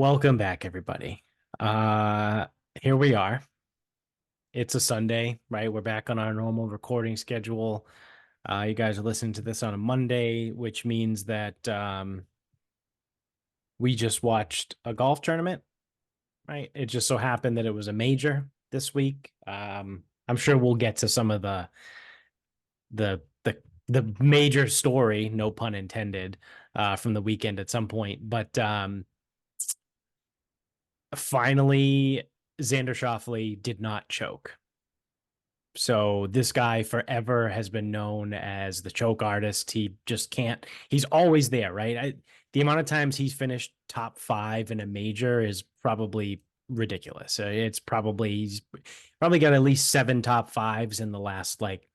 Welcome back, everybody. Uh, Here we are. It's a Sunday, right? We're back on our normal recording schedule. You guys are listening to this on a Monday, which means that we just watched a golf tournament, right? It just so happened that it was a major this week. I'm sure we'll get to some of the major story, no pun intended, from the weekend at some point. But finally, Xander Schauffele did not choke. So this guy forever has been known as the choke artist. He just can't. He's always there, right? The amount of times he's finished top five in a major is probably ridiculous. He's probably got at least seven top fives in the last like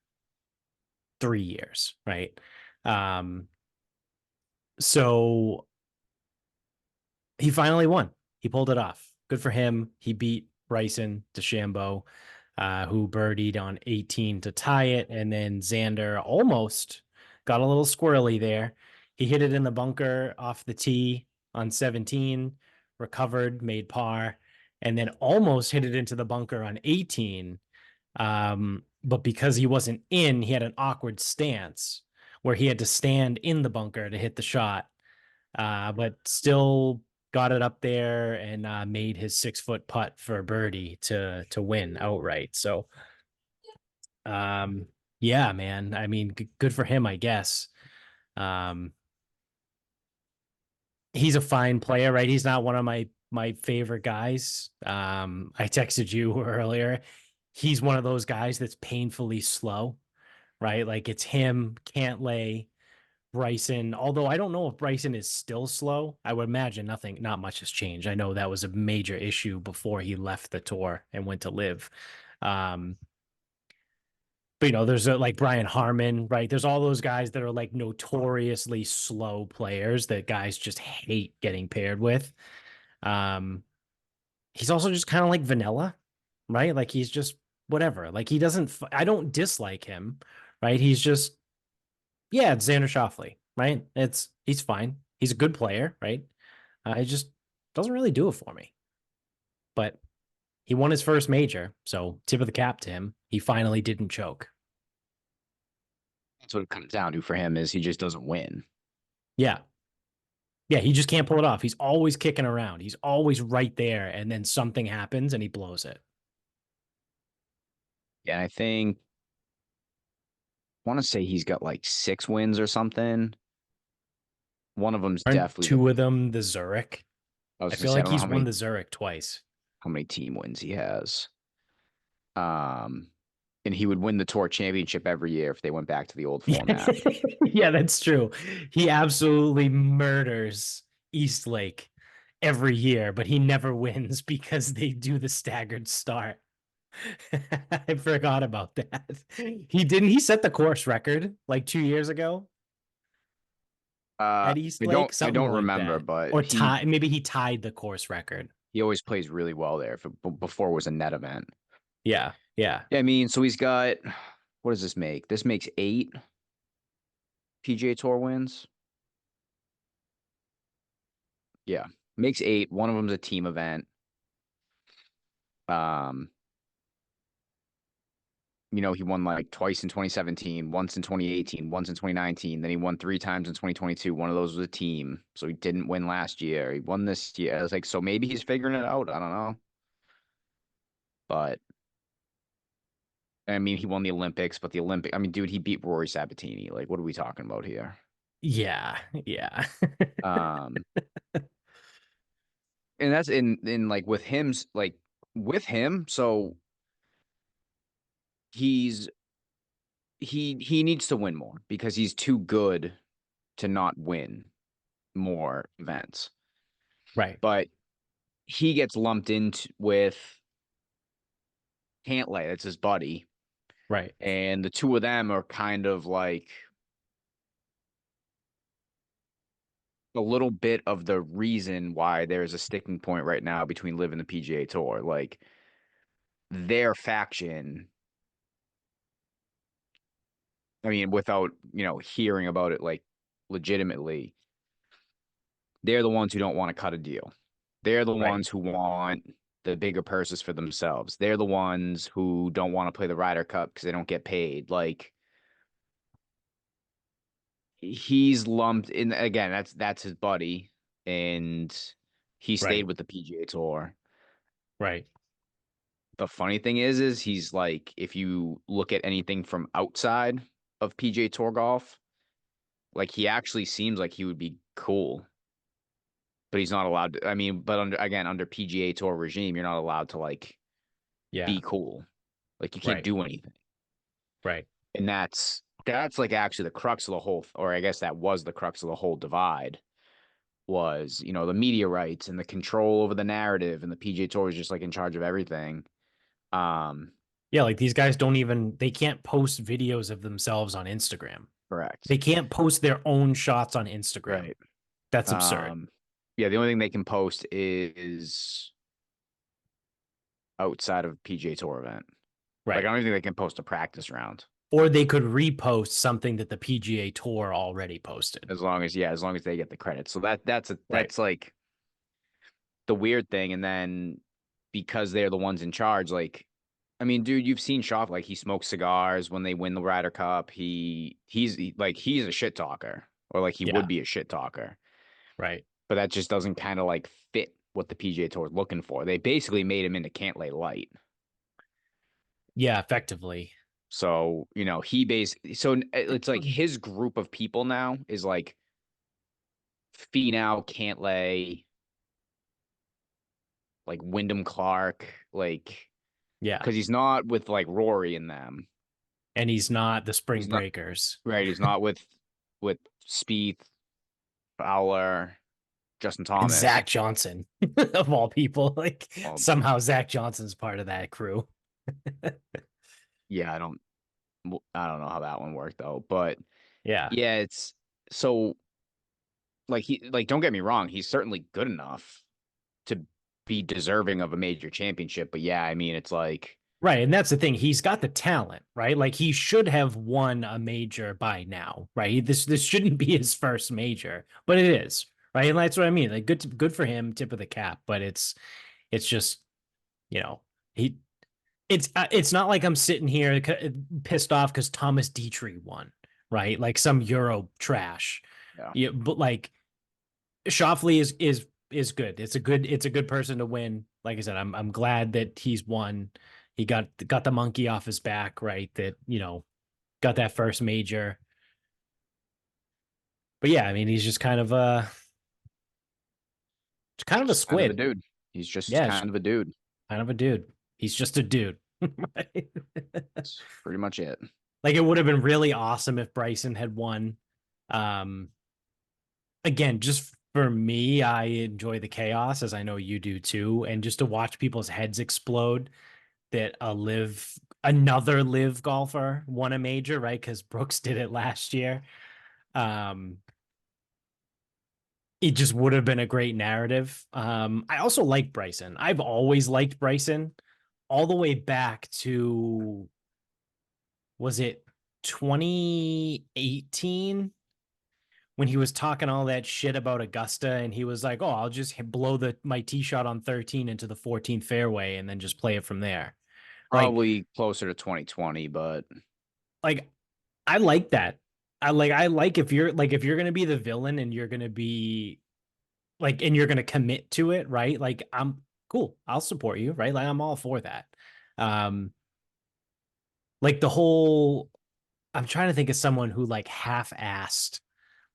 3 years, right? Um, so he finally won. He pulled it off. Good for him. He beat Bryson DeChambeau, who birdied on 18 to tie it. And then Xander almost got a little squirrely there. He hit it in the bunker off the tee on 17, recovered, made par, and then almost hit it into the bunker on 18. But because he wasn't in, he had an awkward stance where he had to stand in the bunker to hit the shot, but still got it up there and made his 6 foot putt for a birdie to win outright. So, um, yeah, man. I mean, good for him, I guess. Um, he's a fine player, right? He's not one of my favorite guys. I texted you earlier. He's one of those guys that's painfully slow, right? Like it's him, Cantlay, Bryson, although I don't know if Bryson is still slow. I would imagine not much has changed. I know that was a major issue before he left the tour and went to live. Um, but there's like Brian Harmon, right? There's all those guys that are like notoriously slow players that guys just hate getting paired with. Um, he's also just kind of like vanilla, right? Like he's just whatever. Like he doesn't, I don't dislike him, right? He's just yeah, it's Xander Schauffele, right? He's fine. He's a good player, right? It just doesn't really do it for me. But he won his first major, so tip of the cap to him. He finally didn't choke. That's what it comes down to for him is he just doesn't win. Yeah. Yeah, he just can't pull it off. He's always kicking around. He's always right there, and then something happens and he blows it. Yeah, I think I want to say he's got like 6 wins or something. One of them's Aren't definitely the two of them the Zurich? I was I gonna feel say I like don't know he's won the Zurich twice. how many team wins he has. Um and he would win the tour championship every year if they went back to the old format. Yeah, that's true. He absolutely murders Eastlake every year, but he never wins because they do the staggered start. I forgot about that. He set the course record like 2 years ago Uh at I don't Eastlake, I something don't like remember, that. but Or he tie maybe he tied the course record. he always plays really well there before it was a net event. Yeah, yeah. Yeah, I mean, so he's got what does this make? This makes 8 PGA Tour wins. Yeah, makes 8. One of them's a team event. Um, he won like twice in 2017, once in 2018, once in 2019. Then he won 3 times in 2022. One of those was a team. So he didn't win last year. He won this year. I was like, so maybe he's figuring it out. I don't know. But I mean, he won the Olympics, but I mean, dude, he beat Rory Sabatini. Like, what are we talking about here? Yeah, yeah. Um, and that's in like with him, so he's he needs to win more because he's too good to not win more events. Right, But he gets lumped into with Cantlay, that's his buddy, right. and the two of them are kind of like a little bit of the reason why there's a sticking point right now between Liv and the PGA Tour. Like their faction, I mean, without hearing about it like legitimately, they're the ones who don't want to cut a deal. They're the Right. ones who want the bigger purses for themselves. They're the ones who don't want to play the Ryder Cup because they don't get paid. Like he's lumped in again, that's his buddy, and he stayed Right. with the PGA Tour. Right. The funny thing is he's like, if you look at anything from outside of PGA Tour golf, like he actually seems like he would be cool, but he's not allowed to. I mean, but under PGA Tour regime, you're not allowed to like Yeah. be cool. Like you can't Right. do anything. Right. And that's like actually the crux of the whole, or I guess that was the crux of the whole divide was, the media rights and the control over the narrative, and the PGA Tour is just like in charge of everything. Um, Yeah, like these guys don't even they can't post videos of themselves on Instagram. Correct. They can't post their own shots on Instagram. Right. That's absurd. Um, yeah, the only thing they can post is outside of PGA Tour event. Like I Right. don't even think they can post a practice round. Or they could repost something that the PGA Tour already posted. As long as they get the credit. So Right. that's like the weird thing. And then because they're the ones in charge, like I mean, dude, you've seen Schaff, like he smokes cigars when they win the Ryder Cup. He's a shit talker, or like he would Yeah. be a shit talker. Right. But that just doesn't kind of like fit what the PGA Tour is looking for. They basically made him into can't lay light. Yeah, effectively. So, it's like his group of people now is like Finau, Cantlay, like Wyndham Clark, like Yeah. because he's not with like Rory and them. And he's not the Spring He's not Breakers. right. He's not with Spieth, Fowler, Justin And Thomas. Zach Johnson, of all people. Like Well, somehow Zach Johnson's part of that crew. yeah, I don't know how that one worked though, but Yeah. yeah, it's so like don't get me wrong, he's certainly good enough to be deserving of a major championship, but yeah, I mean, it's like Right. And that's the thing. He's got the talent, right? Like he should have won a major by now, right? This shouldn't be his first major, but it is, right? And that's what I mean. Like good for him, tip of the cap, but it's just, you know, he it's not like I'm sitting here pissed off because Thomas Dietrich won, right? Like some Euro trash. yeah. Yeah, but like Schauffele is good. It's a good person to win. Like I said, I'm glad that he's won. He got the monkey off his back, right? That got that first major. But yeah, I mean, he's just kind of a Just kind of a squid. dude. He's just Yeah, it's kind of a dude. kind of a dude. He's just a dude. Right? That's pretty much it. Like it would have been really awesome if Bryson had won. Um, Again, just for me, I enjoy the chaos as I know you do too, and just to watch people's heads explode that another live golfer won a major, right? Because Brooks did it last year. Um, it just would have been a great narrative. I also like Bryson. I've always liked Bryson all the way back to was it 2018 when he was talking all that shit about Augusta and he was like, "Oh, I'll just blow my tee shot on 13 into the 14th fairway and then just play it from there." Like Probably closer to 2020, but like I like that. I like if you're gonna be the villain and you're gonna be like and you're gonna commit to it, right? Like I'm cool. I'll support you, right? Like I'm all for that. Um, like the whole I'm trying to think of someone who like half-assed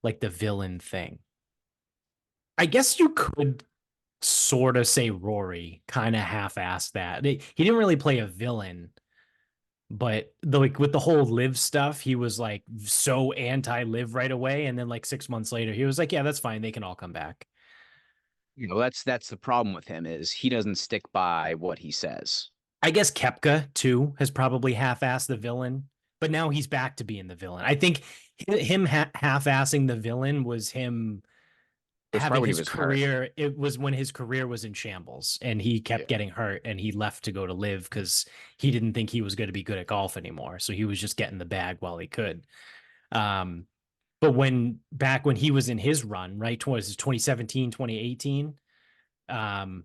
like the villain thing. I guess you could sort of say Rory kind of half-assed that. He didn't really play a villain, but like with the whole live stuff, he was like so anti-live right away, and then like 6 months later, he was like, "Yeah, that's fine. They can all come back." that's the problem with him is he doesn't stick by what he says. I guess Kepka too has probably half-assed the villain, but now he's back to being the villain. I think him half-assing the villain was him It was having probably when he his was hurt. career. It was when his career was in shambles and he kept Yeah. getting hurt and he left to go to live because he didn't think he was going to be good at golf anymore. So he was just getting the bag while he could. Um, but back when he was in his run, right, towards 2017, 2018, um,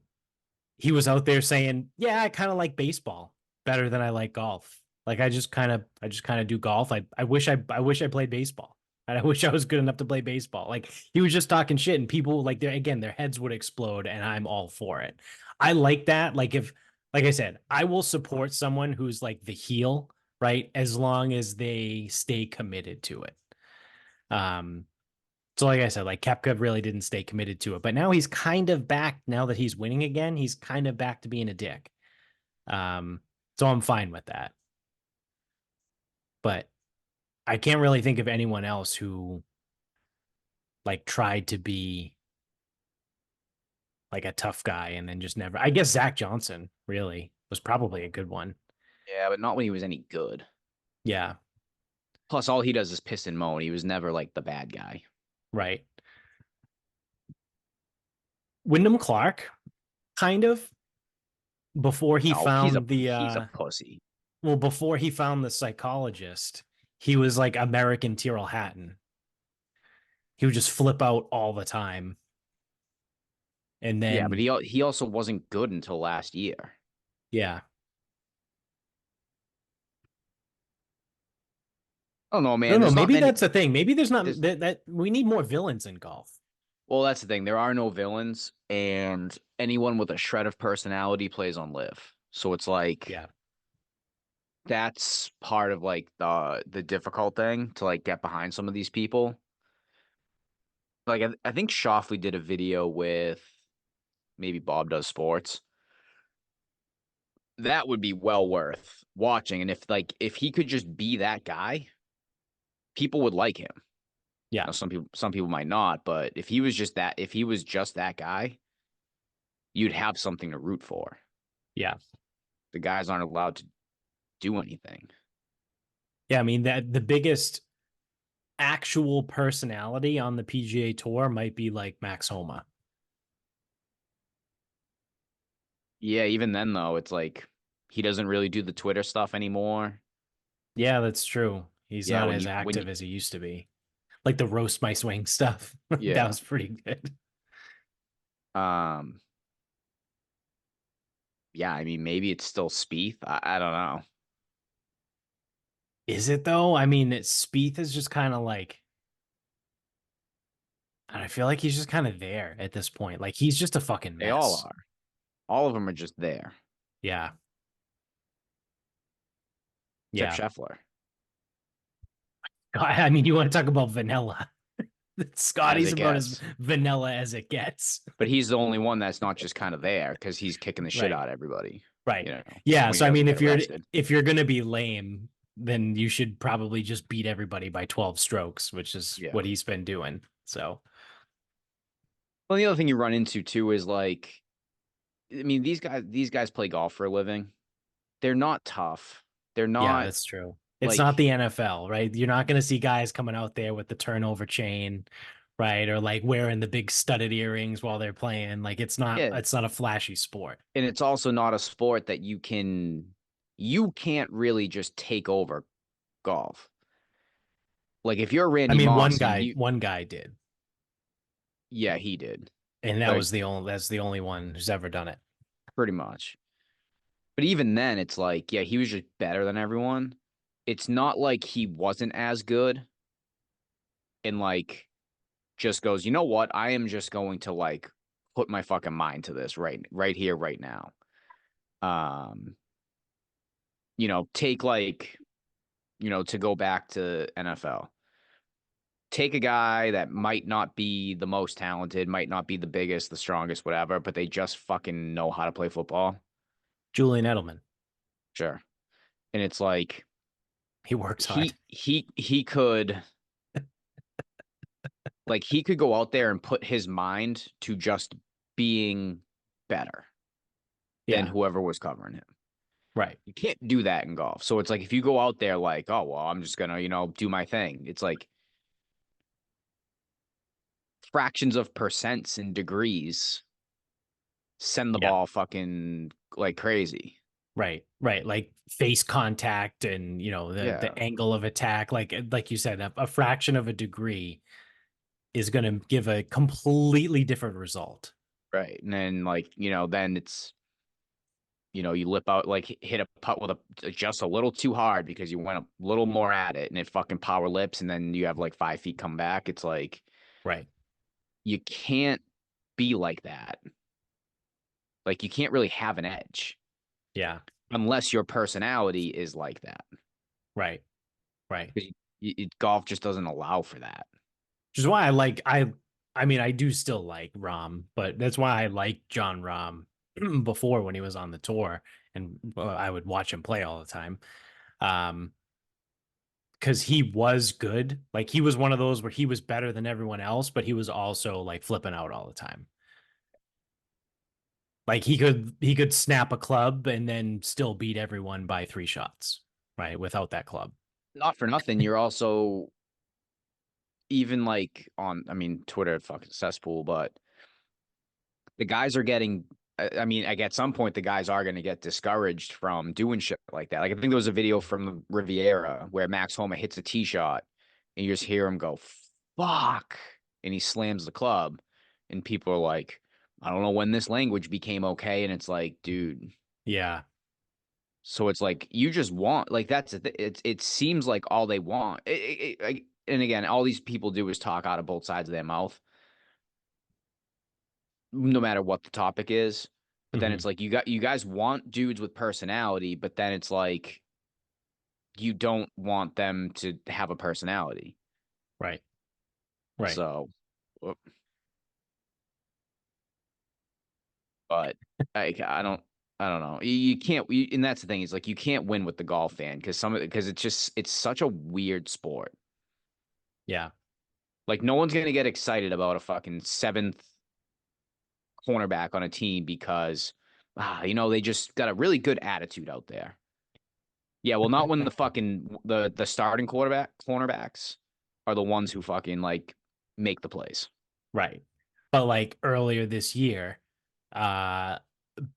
he was out there saying, "Yeah, I kind of like baseball better than I like golf. Like I just kind of do golf. I wish I played baseball. And I wish I was good enough to play baseball." Like he was just talking shit, and people like their heads would explode, and I'm all for it. I like that. Like I said, I will support someone who's like the heel, right? As long as they stay committed to it. Um, so like I said, like Kepka really didn't stay committed to it, but now he's kind of back. Now that he's winning again, he's kind of back to being a dick. Um, so I'm fine with that. But I can't really think of anyone else who like tried to be like a tough guy and then just never. I guess Zach Johnson really was probably a good one. Yeah, but not when he was any good. Yeah, Plus, all he does is piss and moan. He was never like the bad guy. right. Wyndham Clark, kind of before he No, he's a found the he's a pussy. well, before he found the psychologist, he was like American Tyrrell Hatton. He would just flip out all the time. And Yeah, but then, he also wasn't good until last year. yeah. I don't know, I man. don't know. There's not Maybe many. that's the thing. Maybe there's not There's that we need more villains in golf. Well, that's the thing. There are no villains, and anyone with a shred of personality plays on live. So it's like Yeah. that's part of like the difficult thing to like get behind some of these people. Like I think Schauffele did a video with maybe Bob Does Sports. That would be well worth watching. And if he could just be that guy, people would like him. Yeah. Now some people might not, but if he was just that guy, you'd have something to root for. Yeah. The guys aren't allowed to do anything. Yeah. I mean, that the biggest actual personality on the PGA Tour might be like Max Homa. Yeah, even then though, it's like he doesn't really do the Twitter stuff anymore. Yeah, that's true. He's Yeah, not when as you active as he used to be. Like the roast my swing stuff. That yeah. was pretty good. Um yeah, I mean maybe it's still Spieth. I don't know. Is it though? I mean, Spieth is just kind of like, and I feel like he's just kind of there at this point. Like he's just a fucking They all mess. are. All of them are just there. Yeah. Except Yeah. Scheffler. I mean, you want to talk about vanilla. As Scotty's it about as gets. vanilla as it gets. But he's the only one that's not just kind of there because he's kicking the shit Right. out of everybody, Right. Yeah. when he So I doesn't mean, get arrested. if you're gonna be lame, then you should probably just beat everybody by 12 strokes, which is Yeah. what he's been doing. So Well, the other thing you run into too is like, I mean, these guys play golf for a living. They're not tough. They're yeah, not that's true. It's not like, the NFL, right? You're not gonna see guys coming out there with the turnover chain, right? Or like wearing the big studded earrings while they're playing. Like yeah, it's not a flashy sport. and it's also not a sport that you can't really just take over golf. Like if you're I Randy mean, Moss and one guy did. yeah, he did. And Like that's the only one who's ever done it. pretty much. But even then, it's like, yeah, he was just better than everyone. It's not like he wasn't as good and like just goes, you know what? I am just going to like put my fucking mind to this right here, right now. Um, take like, to go back to NFL. Take a guy that might not be the most talented, might not be the biggest, the strongest, whatever, but they just fucking know how to play football. Julian Edelman. Sure. And it's like He works hard. he could he could go out there and put his mind to just being better than Yeah. whoever was covering him. Right. You can't do that in golf. So it's like if you go out there like, oh well, I'm just gonna, do my thing. It's like fractions of percents and degrees send the Yeah. ball fucking like crazy. Right. Right. Like face contact and Yeah. the angle of attack. Like you said, a fraction of a degree is going to give a completely different result. Right. And then like, then it's, you lip out, like hit a putt with just a little too hard because you went a little more at it and it fucking power lips and then you have like 5 feet come back. It's like Right. you can't be like that. Like you can't really have an edge Yeah. unless your personality is like that. Right. Right. 'Cause golf just doesn't allow for that. Which is why I mean, I do still like Rom, but that's why I liked John Rom before when he was on the tour, and I would watch him play all the time. Um, because he was good. Like he was one of those where he was better than everyone else, but he was also like flipping out all the time. Like he could snap a club and then still beat everyone by 3 shots, right? Without that club. Not for nothing, you're also even like on, I mean, Twitter fucking cesspool, but the guys are getting. I mean, like at some point, the guys are going to get discouraged from doing shit like that. Like I think there was a video from the Riviera where Max Homa hits a tee shot, and you just hear him go "fuck," and he slams the club, and people are like, "I don't know when this language became okay," and it's like, dude. Yeah. So it's like you just want like that's it seems like all they want. And again, all these people do is talk out of both sides of their mouth, no matter what the topic is. But then Hmm. it's like you guys want dudes with personality, but then it's like you don't want them to have a personality. Right. Right. So, uh, but I don't know. You can't, and that's the thing is like you can't win with the golf fan because it's such a weird sport. Yeah. Like no one's gonna get excited about a fucking seventh cornerback on a team because they just got a really good attitude out there. Yeah, well, not when the fucking the starting cornerbacks are the ones who fucking like make the plays. Right. But like earlier this year, uh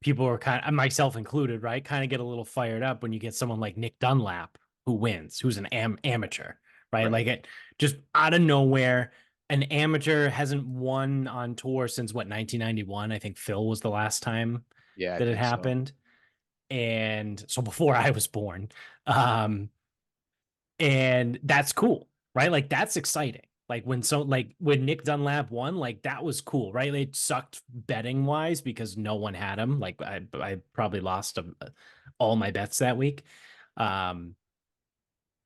people were kind of, myself included, right? Kind of get a little fired up when you get someone like Nick Dunlap who wins, who's an amateur, right? Right. Like it just out of nowhere, an amateur hasn't won on tour since what, 1991? I think Phil was the last time Yeah, I that it think so. happened. And so before I was born. Um and that's cool, right? Like that's exciting. Like when Nick Dunlap won, like that was cool, right? It sucked betting wise because no one had him. Like I probably lost all my bets that week. Um,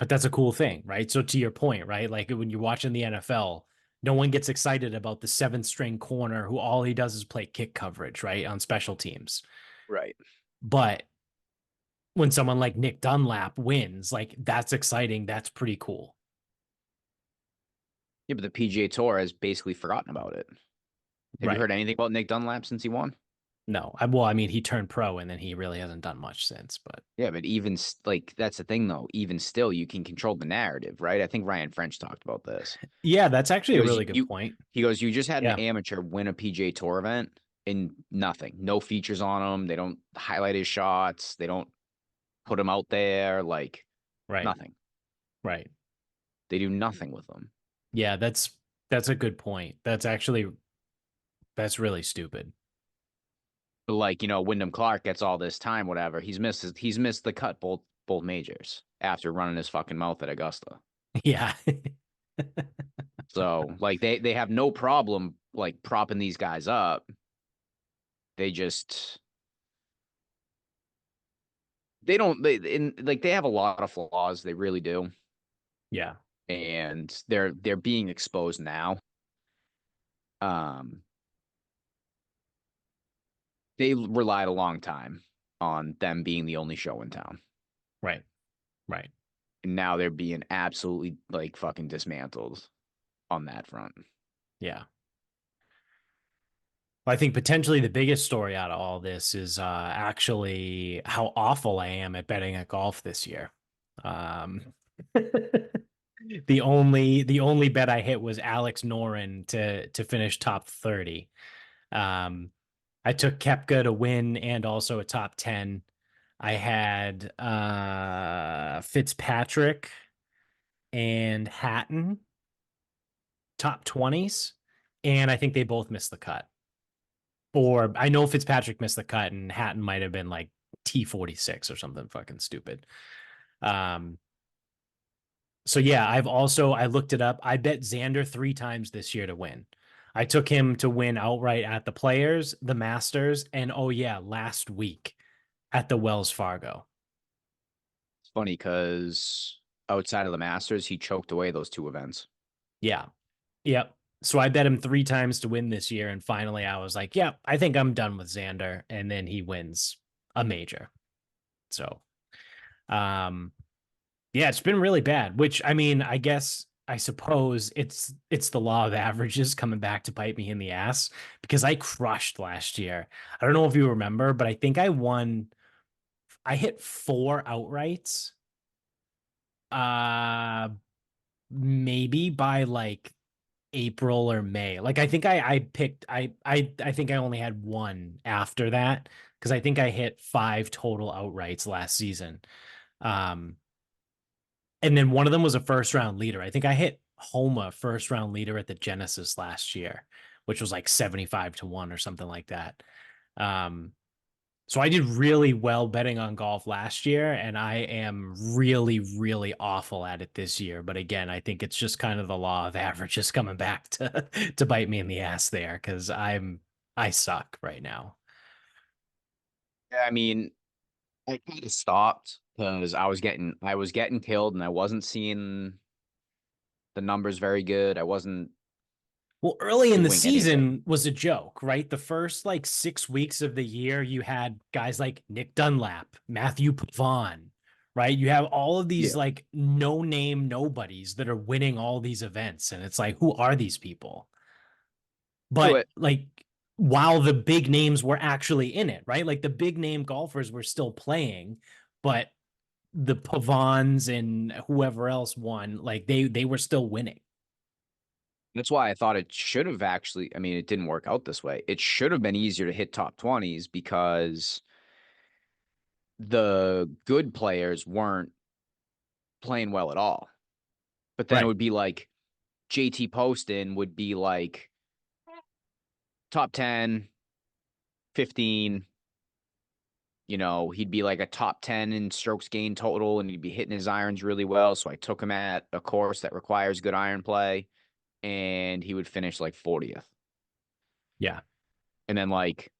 but that's a cool thing, right? So to your point, right? Like when you're watching the NFL, no one gets excited about the seventh string corner who all he does is play kick coverage, right? On special teams. Right. But when someone like Nick Dunlap wins, like that's exciting. That's pretty cool. Yeah, but the PGA Tour has basically forgotten about it. Have you Right. heard anything about Nick Dunlap since he won? No, well, I mean, he turned pro and then he really hasn't done much since. But Yeah, but even like that's the thing though. Even still, you can control the narrative, right? I think Ryan French talked about this. yeah, that's He actually a goes, really good point. he goes, you just had an Yeah, amateur win a PGA Tour event and nothing, no features on him. They don't highlight his shots. They don't put him out there. Like right, nothing. right. They do nothing with them. Yeah, that's a good point. That's really stupid. But like Wyndham Clark gets all this time, whatever. He's missed the cut both majors after running his fucking mouth at Augusta. Yeah, So like they have no problem like propping these guys up. They just they don't like they have a lot of flaws. They really do, yeah, and they're being exposed now. Um, they relied a long time on them being the only show in town, right, right. and now they're being absolutely like fucking dismantled on that front. Yeah. Well, I think potentially the biggest story out of all this is actually how awful I am at betting at golf this year. Um, the only bet I hit was Alex Noren to finish top 30. Um, I took Kepka to win and also a top 10. I had Fitzpatrick and Hatton top 20s, and I think they both missed the cut. Or I know Fitzpatrick missed the cut and Hatton might have been like T46 or something fucking stupid. Um, so yeah, I looked it up. I bet Xander 3 times this year to win. I took him to win outright at the Players, the Masters, and oh yeah, last week at the Wells Fargo. It's funny because outside of the Masters, he choked away those two events. Yeah. Yep. So I bet him 3 times to win this year. And finally I was like, yeah, I think I'm done with Xander. And then he wins a major. So um yeah, it's been really bad, which I mean, I suppose it's the law of averages coming back to bite me in the ass because I crushed last year. I don't know if you remember, but I think I hit 4 outrights. Uh maybe by like April or May. Like I think I picked I think I only had one after that because I think I hit 5 total outrights last season. Um and then one of them was a first round leader. I think I hit Homa first round leader at the Genesis last year, which was like 75 to 1 or something like that. Um so I did really well betting on golf last year, and I am really, really awful at it this year. But again, I think it's just kind of the law of averages coming back to to bite me in the ass there because I suck right now. Yeah, I mean, I kind of stopped because I was getting killed and I wasn't seeing the numbers very good. I wasn't Well, early in the doing anything. season was a joke, right? The first like 6 weeks of the year, you had guys like Nick Dunlap, Matthew Pavon, right? You have all of these Yeah. like no name nobodies that are winning all these events. And it's like, who are these people? Do But it. like while the big names were actually in it, right? Like the big name golfers were still playing, but the Pavons and whoever else won, like they were still winning. That's why I thought it should have actually, I mean, it didn't work out this way. It should have been easier to hit top 20s because the good players weren't playing well at all. But then it Right. would be like JT Poston would be like top 10, 15. He'd be like a top 10 in strokes gained total and he'd be hitting his irons really well. So I took him at a course that requires good iron play and he would finish like 40th. Yeah. And then like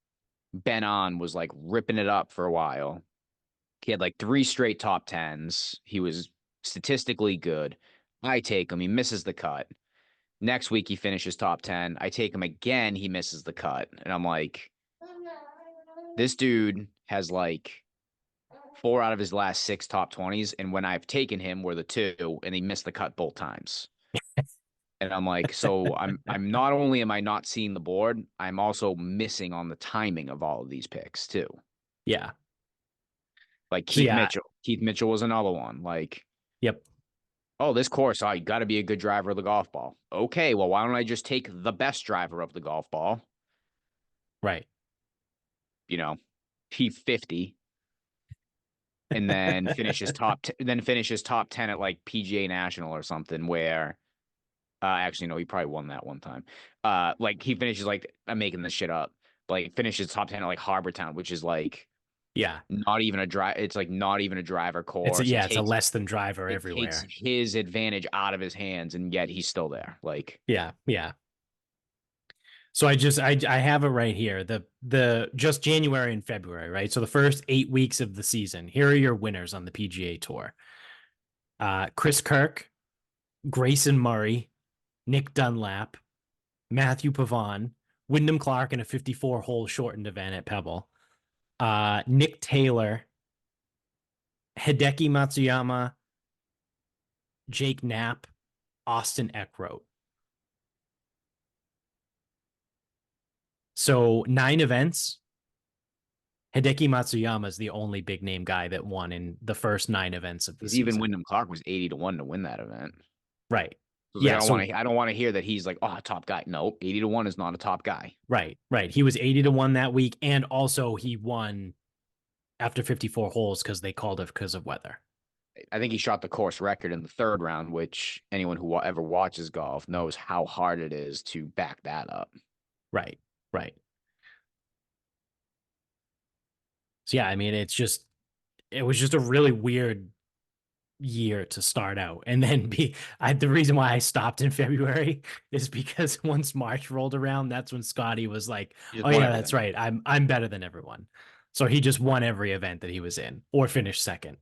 Ben On was like ripping it up for a while. He had like 3 straight top 10s. He was statistically good. I take him. He misses the cut. Next week, he finishes top 10. I take him again. He misses the cut. And I'm like, this dude has like 4 out of his last 6 top 20s. And when I've taken him, were the two, and he missed the cut both times. And I'm like, so I'm not only am I not seeing the board, I'm also missing on the timing of all of these picks too. Yeah. Like So Keith yeah. Mitchell. Keith Mitchell was another one. Like, Yep. oh, this course, you got to be a good driver of the golf ball. Okay, well, why don't I just take the best driver of the golf ball? Right. You know, P50, and then finishes top 10 at like PGA National or something. Where, actually, no, he probably won that one time. Like he finishes like I'm making this shit up. Like finishes top 10 at like Harbortown, which is like Yeah. not even a drive. It's like not even a driver course. It It's a takes less than driver it takes everywhere. his advantage out of his hands, and yet he's still there. Like, Yeah. Yeah. So I have it right here. The just January and February, right? So the first 8 weeks of the season. Here are your winners on the PGA tour. Chris Kirk, Grayson Murray, Nick Dunlap, Matthew Pavon, Wyndham Clark in a 54 hole shortened event at Pebble. Nick Taylor, Hideki Matsuyama, Jake Knapp, Austin Eckroat. So 9 events. Hideki Matsuyama is the only big name guy that won in the first 9 events of the because even season. Wyndham Clark was 80 to 1 to win that event. Right. So like Yeah. So I don't want to hear that he's like, oh, top guy. No, 80 to 1 is not a top guy. right, right. He was 80 to 1 that week. And also he won after 54 holes because they called it because of weather. I think he shot the course record in the third round, which anyone who ever watches golf knows how hard it is to back that up. Right. Right. So yeah, I mean, it was just a really weird year to start out. And then the reason why I stopped in February is because once March rolled around, that's when Scotty was like, He just "Oh won yeah, that's everything. right. I'm better than everyone." So he just won every event that he was in or finished second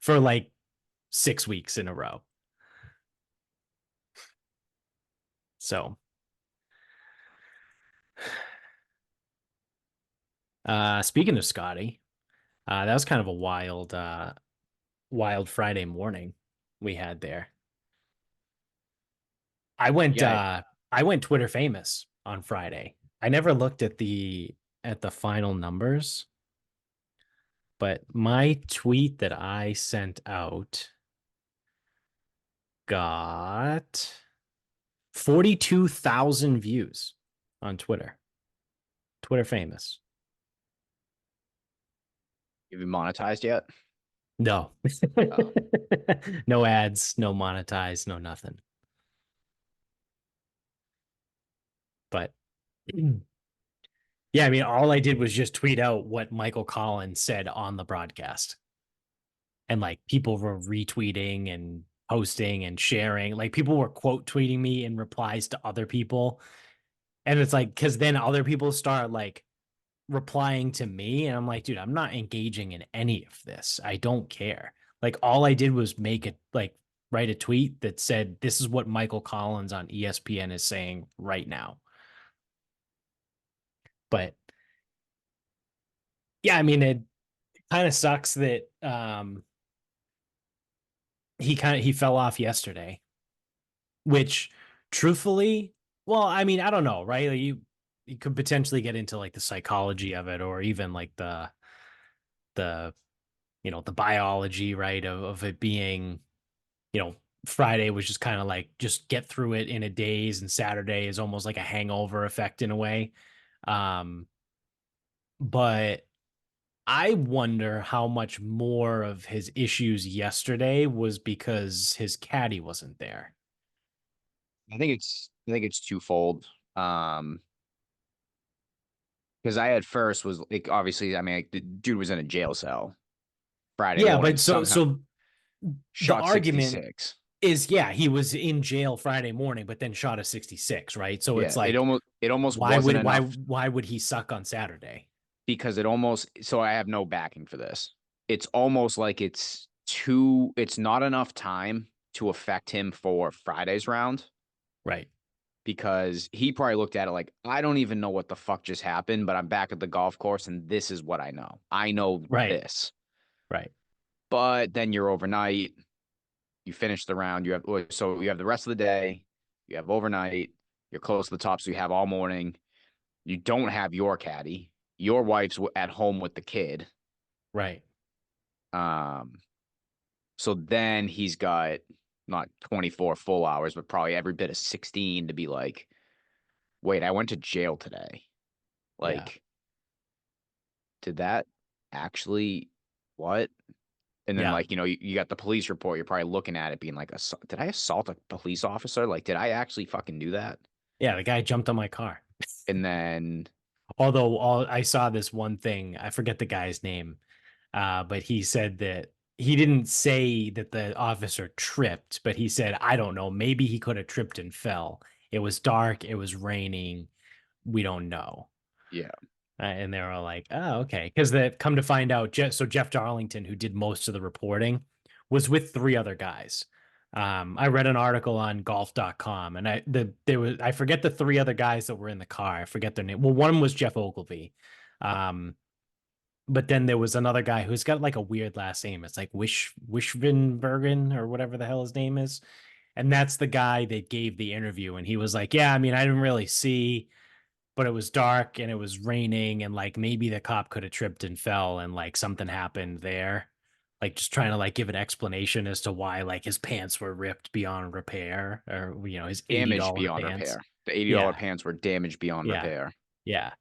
for like 6 weeks in a row. So, speaking of Scotty, that was kind of a wild Friday morning we had there. I went Yeah, uh I went Twitter famous on Friday. I never looked at the final numbers, but my tweet that I sent out got 42,000 views on Twitter. Twitter famous. have you monetized yet? No. Oh, No ads, no monetize, no nothing. But yeah, I mean, all I did was just tweet out what Michael Collins said on the broadcast. And like people were retweeting and posting and sharing. Like people were quote tweeting me in replies to other people. And it's like, because then other people start like replying to me. And I'm like, dude, I'm not engaging in any of this. I don't care. Like all I did was make it like write a tweet that said, this is what Michael Collins on ESPN is saying right now. But yeah, I mean, it kind of sucks that he fell off yesterday, which truthfully, well, I mean, I don't know, right? Like you could potentially get into like the psychology of it or even like the the biology, right, of it being, you know, Friday was just kind of like just get through it in a daze and Saturday is almost like a hangover effect in a way. Um, but I wonder how much more of his issues yesterday was because his caddy wasn't there. I think it's twofold. Um, because I at first was like, obviously, I mean, like, the dude was in a jail cell Friday Yeah, morning, but so somehow so the shot argument 66. is, yeah, he was in jail Friday morning, but then shot a 66, right? So it's Yeah, it like, almost wasn't enough why would he suck on Saturday? because it almost, so I have no backing for this. It's almost like it's not enough time to affect him for Friday's round Right. because he probably looked at it like, I don't even know what the fuck just happened, but I'm back at the golf course and this is what I know. I know Right. this. Right. But then you're overnight, you finish the round, so you have the rest of the day, you have overnight, you're close to the top, so you have all morning. You don't have your caddy. Your wife's at home with the kid. Right. Um, so then he's got not 24 full hours, but probably every bit of 16 to be like, wait, I went to jail today. Yeah. Like, did that actually what? And then Yeah. like, you got the police report. You're probably looking at it being like, did I assault a police officer? Like, did I actually fucking do that? Yeah. The guy jumped on my car. And then, Although I saw this one thing, I forget the guy's name, but he said that he didn't say that the officer tripped, but he said, I don't know, maybe he could have tripped and fell. It was dark, it was raining. We don't know. yeah, And they were like, oh, okay. Because they come to find out, Jeff Darlington, who did most of the reporting, was with three other guys. I read an article on golf.com and I forget the three other guys that were in the car. I forget their name. Well, one was Jeff Ogilvy. Um, but then there was another guy who's got like a weird last name. It's like Wishvenbergen or whatever the hell his name is. And that's the guy that gave the interview. And he was like, yeah, I mean, I didn't really see, but it was dark and it was raining and like maybe the cop could have tripped and fell and like something happened there. Like just trying to like give an explanation as to why like his pants were ripped beyond repair or his damaged $80 beyond pants. repair. The $80 Yeah. pants were damaged beyond Yeah. repair. Yeah.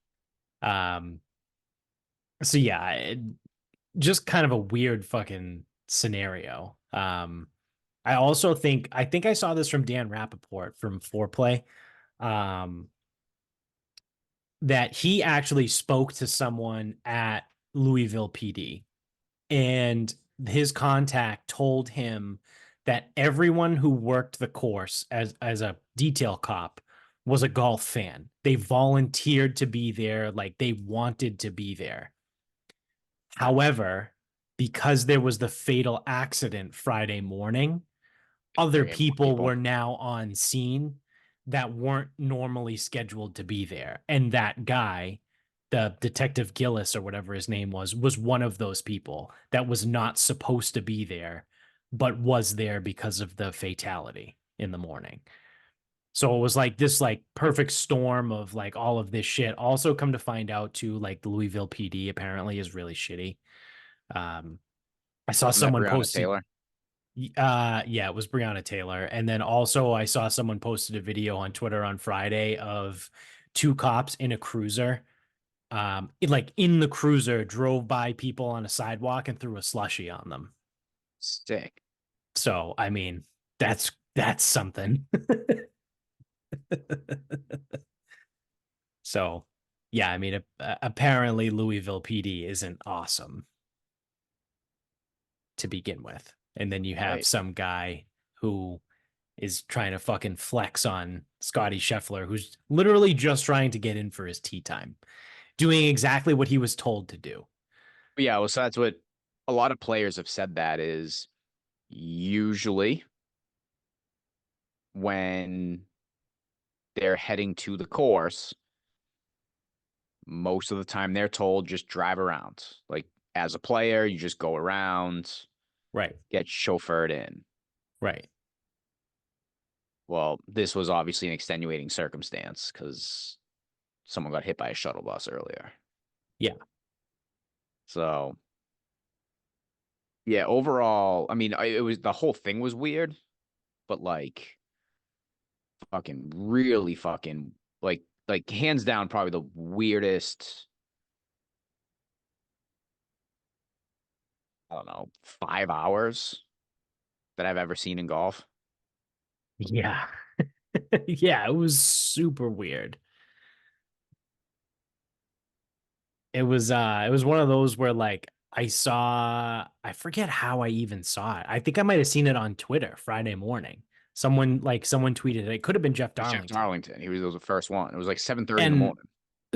Um so yeah, just kind of a weird fucking scenario. I think I saw this from Dan Rappaport from Foreplay. Um that he actually spoke to someone at Louisville PD, and his contact told him that everyone who worked the course as a detail cop was a golf fan. They volunteered to be there, like they wanted to be there. However, because there was the fatal accident Friday morning, other Bring in more people people. were now on scene that weren't normally scheduled to be there. And that guy, the Detective Gillis or whatever his name was one of those people that was not supposed to be there, but was there because of the fatality in the morning. So it was like this like perfect storm of like all of this shit. Also come to find out too, like the Louisville PD apparently is really shitty. Um, I saw Wasn't that someone Breonna posted Taylor? yeah, it was Breonna Taylor. And then also I saw someone posted a video on Twitter on Friday of two cops in a cruiser. Like in the cruiser, drove by people on a sidewalk and threw a slushy on them. Sick. So I mean, that's something. So yeah, I mean, apparently Louisville PD isn't awesome to begin with. And then you have Right. some guy who is trying to fucking flex on Scottie Scheffler, who's literally just trying to get in for his tea time, doing exactly what he was told to do. But yeah, well, so that's what a lot of players have said that is usually when they're heading to the course, most of the time they're told just drive around. Like as a player, you just go around, Right. get chauffeured in. Right. Well, this was obviously an extenuating circumstance because someone got hit by a shuttle bus earlier. Yeah. So yeah, overall, I mean, it was the whole thing was weird, but like fucking really fucking like hands down probably the weirdest, I don't know, 5 hours that I've ever seen in golf. Yeah. Yeah. It was super weird. It was one of those where like I forget how I even saw it. I think I might have seen it on Twitter Friday morning. Someone tweeted it. It could have been Jeff It was Jeff Darlington. Darlington. He was the first one. It was like 7:30 in the And morning.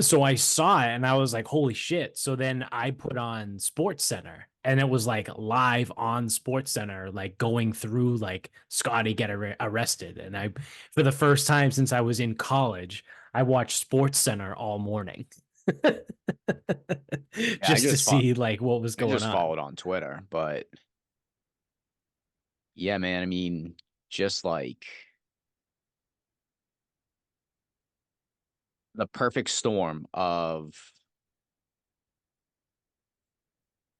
so I saw it and I was like, holy shit. So then I put on Sports Center and it was like live on Sports Center, like going through like Scottie get arrested. And for the first time since I was in college, I watched Sports Center all morning Yeah, just to see like what was I going just on. followed on Twitter, but yeah, man, I mean, just like the perfect storm of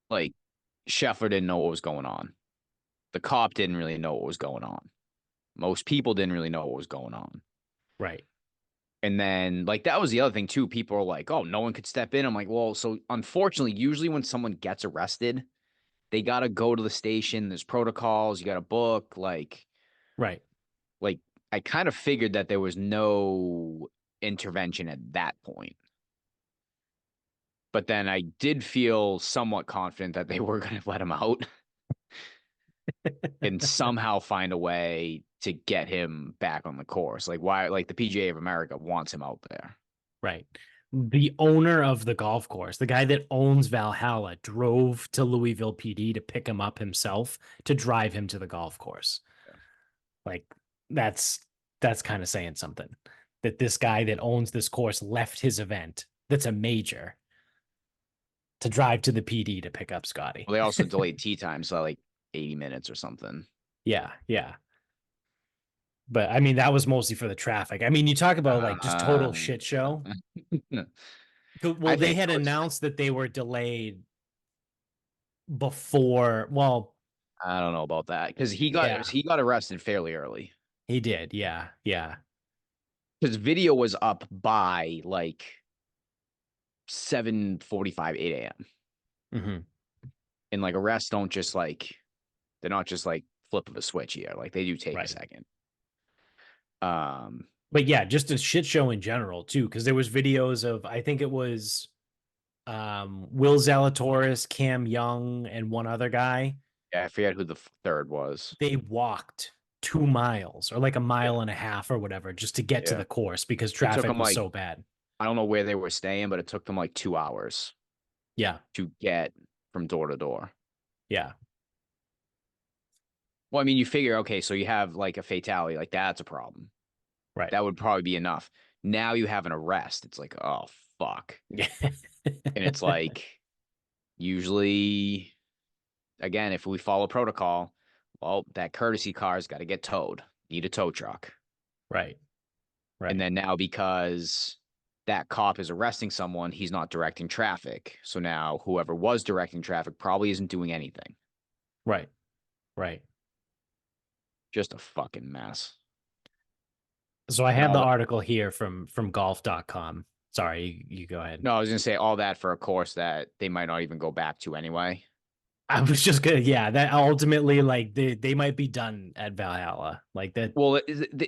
like Scheffler didn't know what was going on. The cop didn't really know what was going on. Most people didn't really know what was going on. Right. And then, like, that was the other thing, too. People are like, oh, no one could step in. I'm like, well, so unfortunately, usually when someone gets arrested, they got to go to the station. There's protocols. You got to book. Right. Like, I kind of figured that there was no intervention at that point. But then I did feel somewhat confident that they were going to let him out and somehow find a way to get him back on the course. Like, why, like, the PGA of America wants him out there. Right. The owner of the golf course, the guy that owns Valhalla, drove to Louisville PD to pick him up himself to drive him to the golf course. Like that's that's kind of saying something. That this guy that owns this course left his event that's a major to drive to the PD to pick up Scottie. Well, they also delayed tea time, so like 80 minutes or something. Yeah, yeah. But I mean, that was mostly for the traffic. I mean, you talk about like just total Uh, shit show. I Well, they think had it was, announced that they were delayed before. Well, I don't know about that because yeah, he got arrested fairly early he did. Yeah, yeah. because video was up by like 7:45, 8 a.m. Hmm. And like arrests don't just like they're not just like flip of a switch here. Like they do take a Right. second. Um, But yeah, just a shit show in general too, because there was videos of, I think it was Will Zalatoris, Cam Young, and one other guy. Yeah, I forget who the third was. They walked 2 miles or like a Yeah, mile and a half or whatever just to get to yeah. the course because It took traffic them was like so bad. I don't know where they were staying, but it took them like 2 hours Yeah. to get from door to door. Yeah. Well, I mean, you figure, okay, so you have like a fatality, like that's a problem. Right. That would probably be enough. Now you have an arrest. It's like, oh fuck. Yeah. And it's like usually again, if we follow protocol, well, that courtesy car's got to get towed. Need a tow truck. Right. And Right. then now because that cop is arresting someone, he's not directing traffic. So now whoever was directing traffic probably isn't doing anything. Right. Right. Just a fucking mess. So I And have the all article here from golf.com. Sorry, you go ahead. no, I was gonna say all that for a course that they might not even go back to anyway. I was just gonna, yeah, that ultimately, like, they might be done at Valhalla. Like that. Well,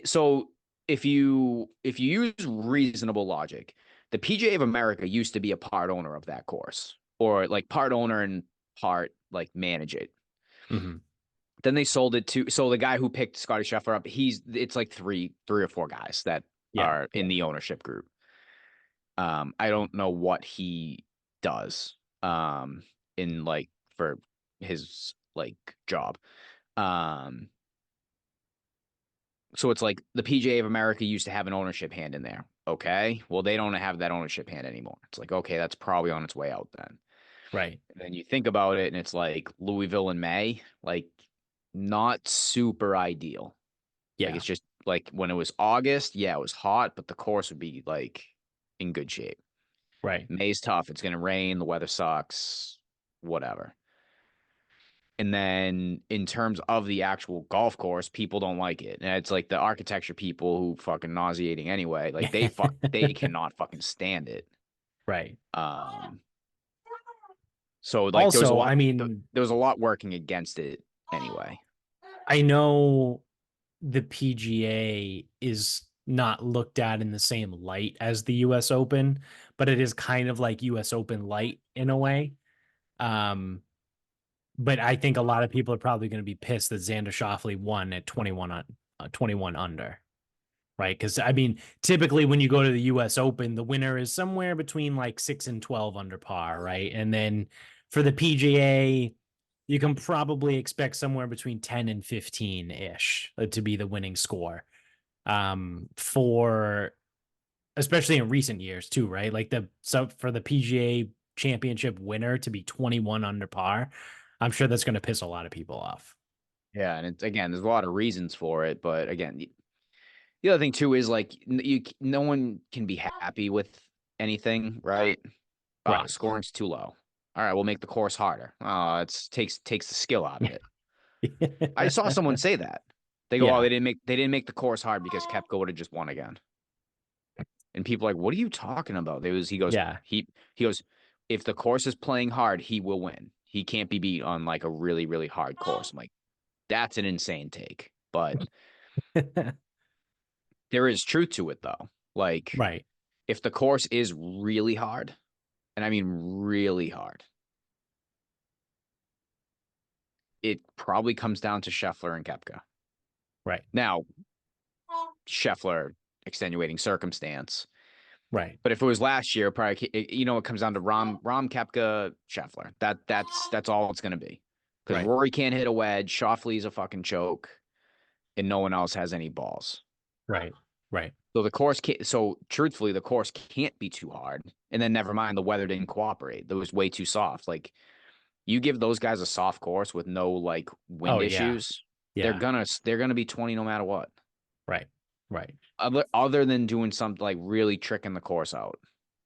so if you use reasonable logic, the PGA of America used to be a part owner of that course, or like part owner and part like manage it. Mhm. Then they sold it to so the guy who picked Scottie Scheffler up, it's like three or four guys that Yeah. are in the ownership group. I don't know what he does in like for his like job. Um, so it's like the PGA of America used to have an ownership hand in there. Okay. Well, they don't have that ownership hand anymore. It's like, okay, that's probably on its way out then. Right. And then you think about it and it's like Louisville in May, like not super ideal. Like Yeah. it's just like when it was August, yeah, it was hot, but the course would be like in good shape. Right. May's tough. It's going to rain. The weather sucks, whatever. And then in terms of the actual golf course, people don't like it. And it's like the architecture people who fucking nauseating anyway. Like they cannot fucking stand it. Right. Um so like Also, I mean, there was a lot working against it anyway. I know the PGA is not looked at in the same light as the US Open, but it is kind of like US Open light in a way. Um, but I think a lot of people are probably going to be pissed that Xander Schauffele won at 21 under, right? Because I mean, typically when you go to the US Open, the winner is somewhere between like 6 and 12 under par, right? And then for the PGA, you can probably expect somewhere between 10 and 15 ish to be the winning score. For especially in recent years too, right? Like for the PGA Championship winner to be 21 under par, I'm sure that's going to piss a lot of people off. Yeah, and it's again, there's a lot of reasons for it, but again, the other thing too is like no one can be happy with anything, right? Ah, Right. scoring's too low. All right, we'll make the course harder. Oh, it's takes the skill out of it. I saw someone say that. They go, "Oh, Yeah. they didn't make the course hard because Kepka would have just won again." And people are like, "What are you talking about?" He goes, Yeah. he goes, if the course is playing hard, he will win. He can't be beat on like a really really hard course. I'm like, that's an insane take, but there is truth to it though. Like, Right. if the course is really hard, and I mean really hard, it probably comes down to Scheffler and Kepka. Right. Now, Scheffler, extenuating circumstance. Right. But if it was last year, probably it comes down to Rom Kepka, Scheffler. That's all it's gonna be. Because Right. Rory can't hit a wedge, Schauffele's a fucking choke, and no one else has any balls. Right. Right. So the course can't. So truthfully, the course can't be too hard. And then never mind, the weather didn't cooperate. It was way too soft. Like you give those guys a soft course with no like Oh wind yeah. issues, they're Yeah. gonna be 20 no matter what. Right. Right. Other than doing something like really tricking the course out,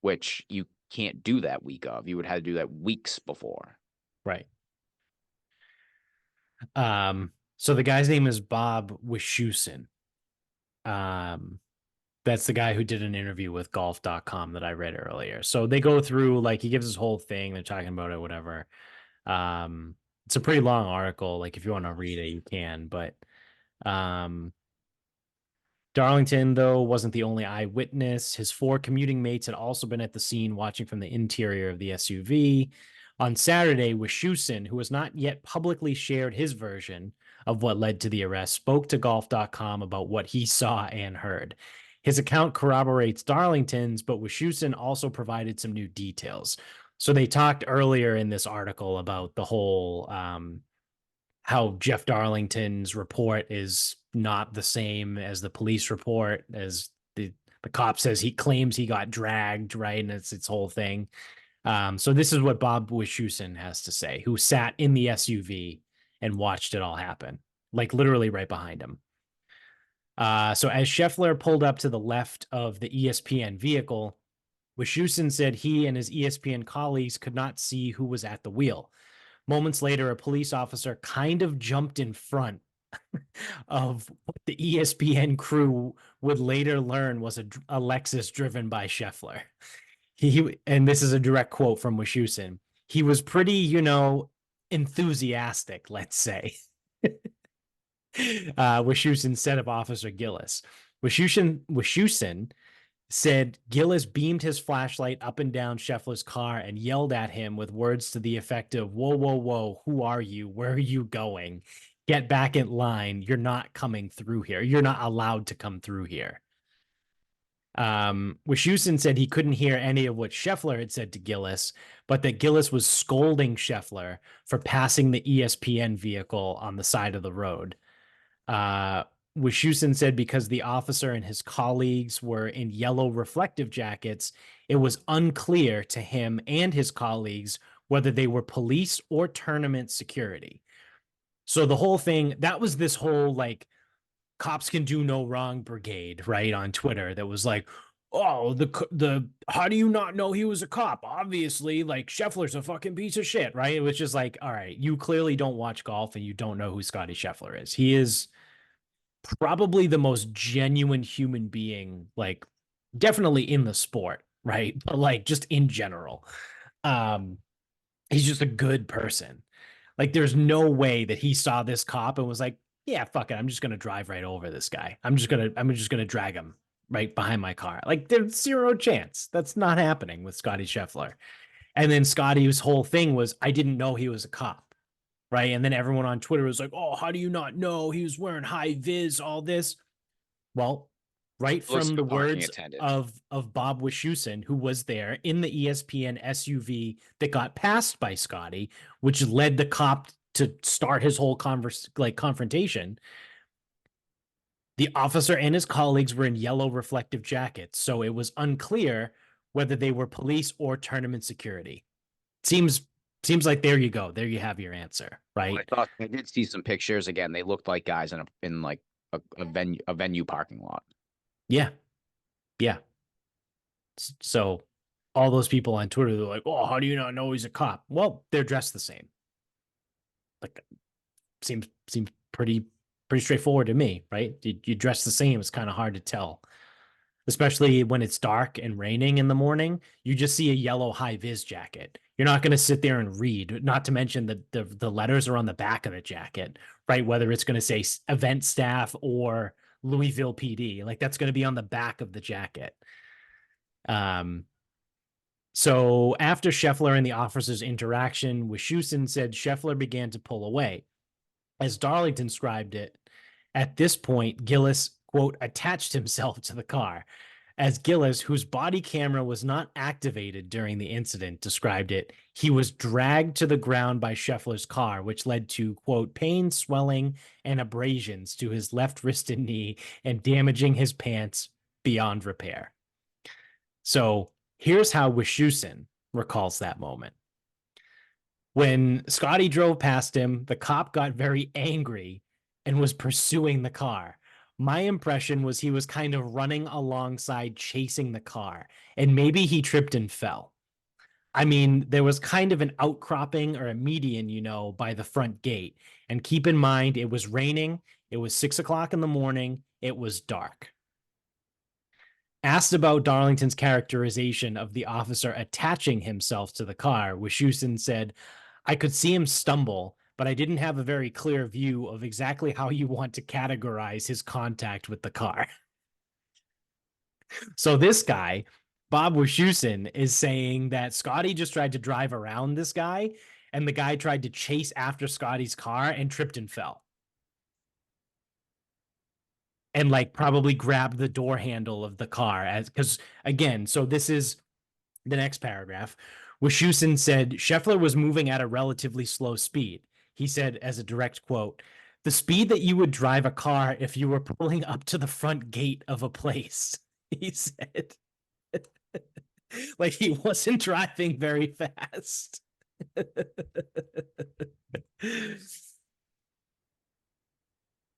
which you can't do that week of. You would have to do that weeks before. Right. So the guy's name is Bob Wischusen. Um, that's the guy who did an interview with golf.com that I read earlier. So they go through, like, he gives his whole thing, they're talking about it, whatever. It's a pretty long article. Like, if you want to read it, you can, but um Darlington, though, wasn't the only eyewitness. His four commuting mates had also been at the scene watching from the interior of the SUV. On Saturday, Wischusen, who has not yet publicly shared his version of what led to the arrest, spoke to golf.com about what he saw and heard. His account corroborates Darlington's, but Wischusen also provided some new details. So they talked earlier in this article about the whole how Jeff Darlington's report is not the same as the police report, as the cop says he claims he got dragged, right? And it's its whole thing. So this is what Bob Wischusen has to say, who sat in the SUV and watched it all happen, like literally right behind him. So as Scheffler pulled up to the left of the ESPN vehicle, Wischusen said he and his ESPN colleagues could not see who was at the wheel. Moments later, a police officer kind of jumped in front of what the ESPN crew would later learn was a Lexus driven by Scheffler. And this is a direct quote from Wischusen. He was pretty, enthusiastic, let's say. Wischusen said of Officer Gillis. Wischusen said Gillis beamed his flashlight up and down Scheffler's car and yelled at him with words to the effect of, "Whoa, whoa, whoa, who are you? Where are you going? Get back in line. You're not coming through here. You're not allowed to come through here." Wischusen said he couldn't hear any of what Scheffler had said to Gillis, but that Gillis was scolding Scheffler for passing the ESPN vehicle on the side of the road. Wischusen said because the officer and his colleagues were in yellow reflective jackets, it was unclear to him and his colleagues whether they were police or tournament security. So the whole thing, that was this whole like cops can do no wrong brigade, right, on Twitter that was like, oh, the how do you not know he was a cop? Obviously, like Scheffler's a fucking piece of shit, right? It was just like, all right, you clearly don't watch golf and you don't know who Scottie Scheffler is. He is probably the most genuine human being, like definitely in the sport, right? But like just in general. Um, he's just a good person. Like there's no way that he saw this cop and was like, yeah, fuck it. I'm just gonna drive right over this guy. I'm just gonna drag him right behind my car. Like there's zero chance. That's not happening with Scottie Scheffler. And then Scottie's whole thing was, I didn't know he was a cop, right? And then everyone on Twitter was like, "Oh, how do you not know he was wearing high vis? All this." Well, right Looks from like the a parking words attendant. of Bob Wischusen, who was there in the ESPN SUV that got passed by Scottie, which led the cop to start his whole confrontation. The officer and his colleagues were in yellow reflective jackets, so it was unclear whether they were police or tournament security. Seems like there you go. There you have your answer, I right? thought I did see some pictures. Again, they looked like guys in like a venue parking lot. Yeah. Yeah. So all those people on Twitter, they're like, "Oh, how do you not know he's a cop?" Well, they're dressed the same. Like seems pretty straightforward to me, right? You dress the same. It's kind of hard to tell, especially when it's dark and raining in the morning. You just see a yellow high vis jacket. You're not going to sit there and read. Not to mention that the letters are on the back of the jacket, right? Whether it's going to say event staff or Louisville PD, like that's going to be on the back of the jacket. Um, So after Scheffler and the officer's interaction, Wischusen said Scheffler began to pull away. As Darlington described it, at this point, Gillis, quote, attached himself to the car. As Gillis, whose body camera was not activated during the incident, described it, he was dragged to the ground by Scheffler's car, which led to, quote, pain, swelling, and abrasions to his left wrist and knee and damaging his pants beyond repair. So here's how Wischusen recalls that moment. When Scottie drove past him, the cop got very angry and was pursuing the car. My impression was he was kind of running alongside, chasing the car, and maybe he tripped and fell. I mean, there was kind of an outcropping or a median, by the front gate. And keep in mind, it was raining. It was 6 o'clock in the morning. It was dark. Asked about Darlington's characterization of the officer attaching himself to the car, Wischusen said, I could see him stumble, but I didn't have a very clear view of exactly how you want to categorize his contact with the car. So this guy, Bob Wischusen, is saying that Scottie just tried to drive around this guy, and the guy tried to chase after Scottie's car and tripped and fell. And like probably grabbed the door handle of the car as because again, so this is the next paragraph. Wischusen said Scheffler was moving at a relatively slow speed. He said, as a direct quote, the speed that you would drive a car if you were pulling up to the front gate of a place. He said, like he wasn't driving very fast.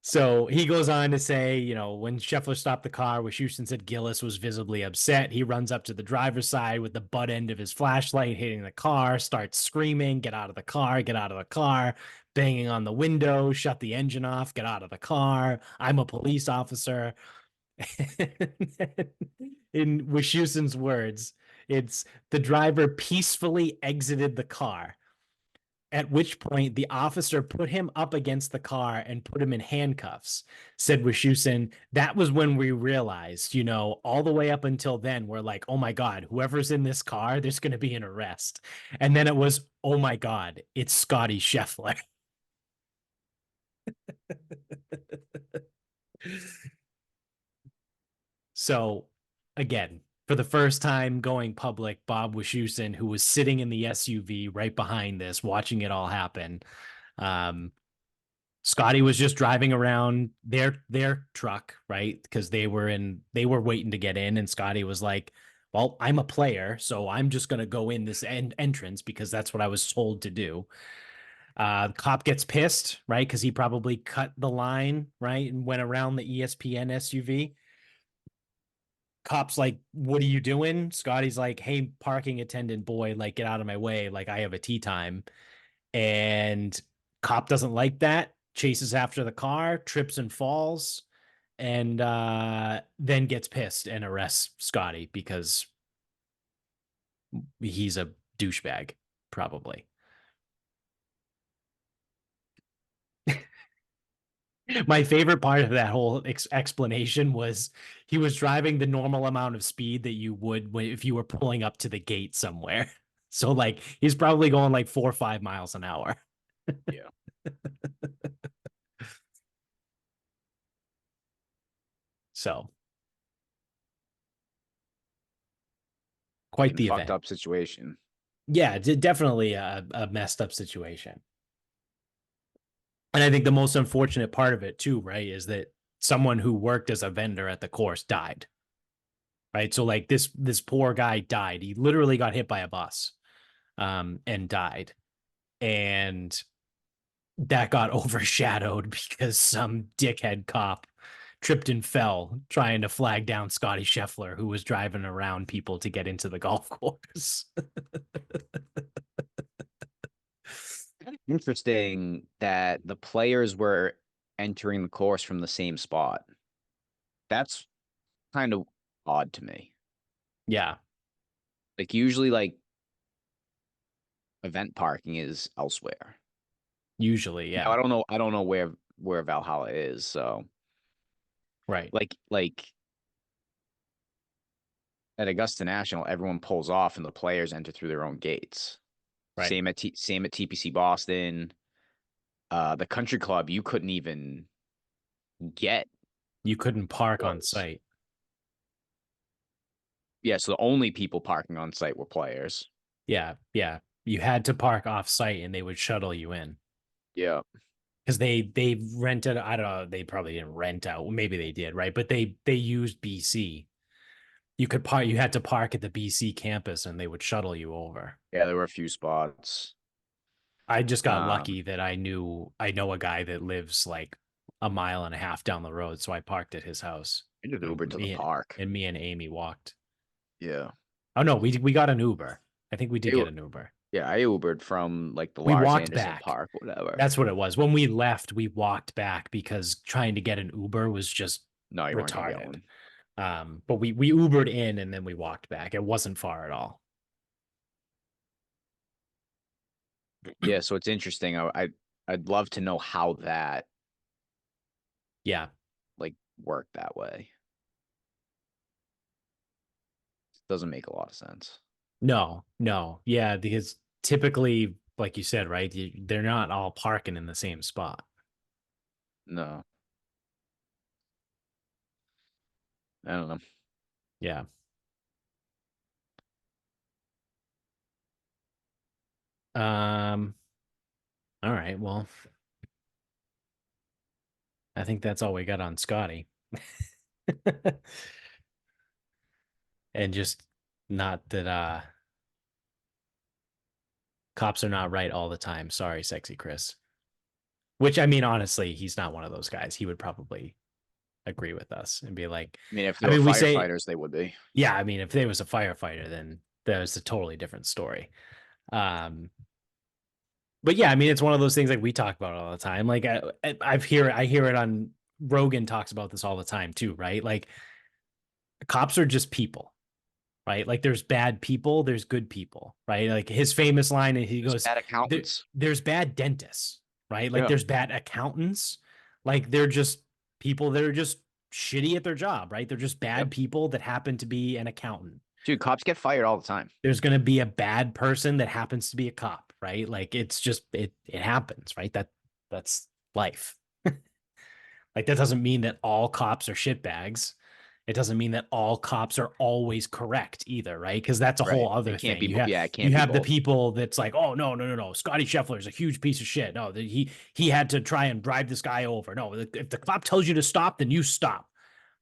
So he goes on to say, you know, when Scheffler stopped the car, which Houston said Gillis was visibly upset, he runs up to the driver's side with the butt end of his flashlight hitting the car, starts screaming, get out of the car, get out of the car, banging on the window, shut the engine off, get out of the car. I'm a police officer. In Wischusen's words, it's the driver peacefully exited the car. At which point the officer put him up against the car and put him in handcuffs. Said Wischusen, that was when we realized, you know, all the way up until then, we're like, oh my God, whoever's in this car, there's going to be an arrest. And then it was, oh my God, it's Scottie Scheffler. So again, for the first time going public, Bob Wischusen, who was sitting in the SUV right behind this, watching it all happen, Scottie was just driving around their truck, right? Because they were waiting to get in, and Scottie was like, "Well, I'm a player, so I'm just gonna go in this entrance because that's what I was told to do." The cop gets pissed, right? Because he probably cut the line, right, and went around the ESPN SUV. Cop's like, "What are you doing?" Scottie's like, "Hey, parking attendant boy, like, get out of my way. Like, I have a tea time." And cop doesn't like that, chases after the car, trips and falls, and then gets pissed and arrests Scottie because he's a douchebag, probably. My favorite part of that whole explanation was he was driving the normal amount of speed that you would if you were pulling up to the gate somewhere. So like he's probably going like 4 or 5 miles an hour. Yeah. So quite And the fucked event. up situation. Yeah, definitely a messed up situation. And I think the most unfortunate part of it too, right, is that someone who worked as a vendor at the course died. Right. So like this poor guy died. He literally got hit by a bus and died. And that got overshadowed because some dickhead cop tripped and fell trying to flag down Scottie Scheffler, who was driving around people to get into the golf course. Interesting that the players were entering the course from the same spot. That's kind of odd to me. Yeah, Like usually like event parking is elsewhere. usually, Now yeah. I don't know where Valhalla is, so Right, like at Augusta National, everyone pulls off and the players enter through their own gates. right. Same at TPC Boston. The country club, you couldn't even get You couldn't park on close. site. Yeah, so the only people parking on site were players. Yeah, yeah. You had to park off site and they would shuttle you in. Yeah. Because they rented, I don't know, they probably didn't rent out. Maybe they did, right? But they used BC. You had to park at the BC campus and they would shuttle you over. Yeah, there were a few spots. I just got Um, lucky that I know a guy that lives like a mile and a half down the road, so I parked at his house. I just And Ubered to the park. me and Amy walked. Yeah. Oh no, we got an Uber. I think we did get an Uber. Yeah, I Ubered from like the We Lars walked Anderson back. Park, whatever. That's what it was. When we left, we walked back because trying to get an Uber was just No, you weren't gonna get retarded. one. But we Ubered in and then we walked back. It wasn't far at all. Yeah, so it's interesting. I'd love to know how that Yeah. like worked that way. Doesn't make a lot of sense. No, no. Yeah, because typically, like you said, right, they're not all parking in the same spot. No, I don't know. Yeah. Um, all right. Well, I think that's all we got on Scotty. And just not that cops are not right all the time. Sorry, sexy Chris. Which I mean, honestly, he's not one of those guys. He would probably agree with us and be like, I mean, if I they were mean, we say, firefighters, they would be. yeah, I mean, if there was a firefighter, then that was a totally different story. Um, but yeah, I mean, it's one of those things like we talk about all the time. Like I hear it on Rogan talks about this all the time too, right? Like cops are just people, right? Like there's bad people, there's good people, right? Like his famous line, and he There's goes, bad accountants. there's bad dentists, right? Like Yeah. there's bad accountants. Like they're just people that are just shitty at their job, right? They're just Yep. bad people that happen to be an accountant. Dude, cops get fired all the time. There's going to be a bad person that happens to be a cop, right? Like it's just it happens, right? That's life. Like that doesn't mean that all cops are shitbags. It doesn't mean that all cops are always correct either, right? Because that's a Right. whole other It can't thing. be. Yeah, it You can't be have the both. people that's like, oh no, Scottie Scheffler is a huge piece of shit. No, he had to try and drive this guy over. No, if the cop tells you to stop, then you stop.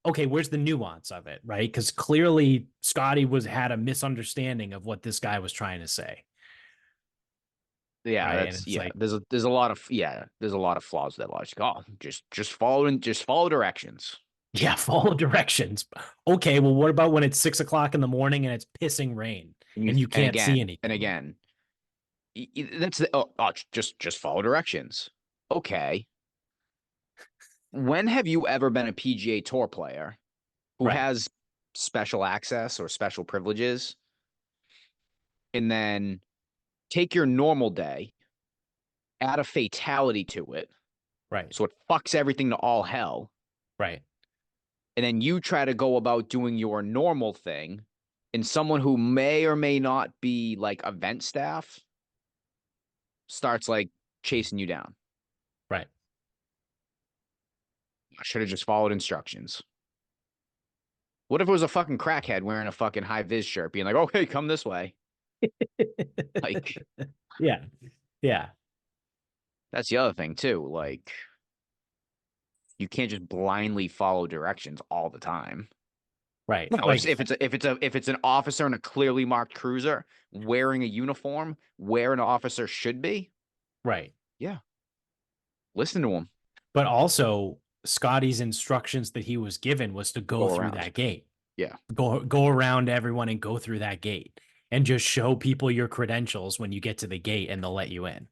Okay, where's the nuance of it, right? Because clearly Scottie had a misunderstanding of what this guy was trying to say, Yeah, right? And that's it's yeah. like, There's a lot of there's a lot of flaws with that logic. Oh, just follow directions. yeah, follow directions. Okay, well, what about when it's 6 o'clock in the morning and it's pissing rain and you can't see And anything? again, that's the just follow directions. Okay. When have you ever been a PGA Tour player who Right, has special access or special privileges, and then take your normal day, add a fatality to it, right, so it fucks everything to all hell, right. and then you try to go about doing your normal thing, and someone who may or may not be like event staff starts like chasing you down. Right. I should have just followed instructions. What if it was a fucking crackhead wearing a fucking high vis shirt, being like, "Okay, come this way"? Like, Yeah. Yeah. that's the other thing too. Like, you can't just blindly follow directions all the time. Right. No, Like, if it's an officer in a clearly marked cruiser wearing a uniform where an officer should be, right. yeah, listen to him. But also, Scotty's instructions that he was given was to go Go through around. that gate, Yeah. go around everyone and go through that gate and just show people your credentials when you get to the gate and they'll let you in.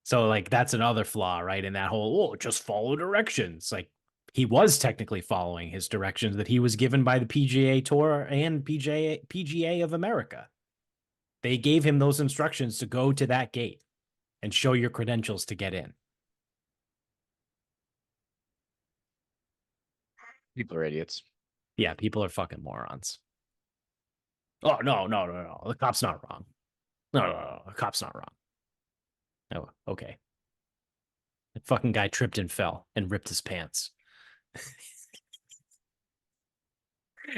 So like that's another flaw, right? In that whole, oh, just follow directions. Like he was technically following his directions that he was given by the PGA Tour and PGA of America. They gave him those instructions to go to that gate and show your credentials to get in. People are idiots. Yeah, people are fucking morons. Oh no. The cop's not wrong. No. The cop's not wrong. Oh, okay. The fucking guy tripped and fell and ripped his pants.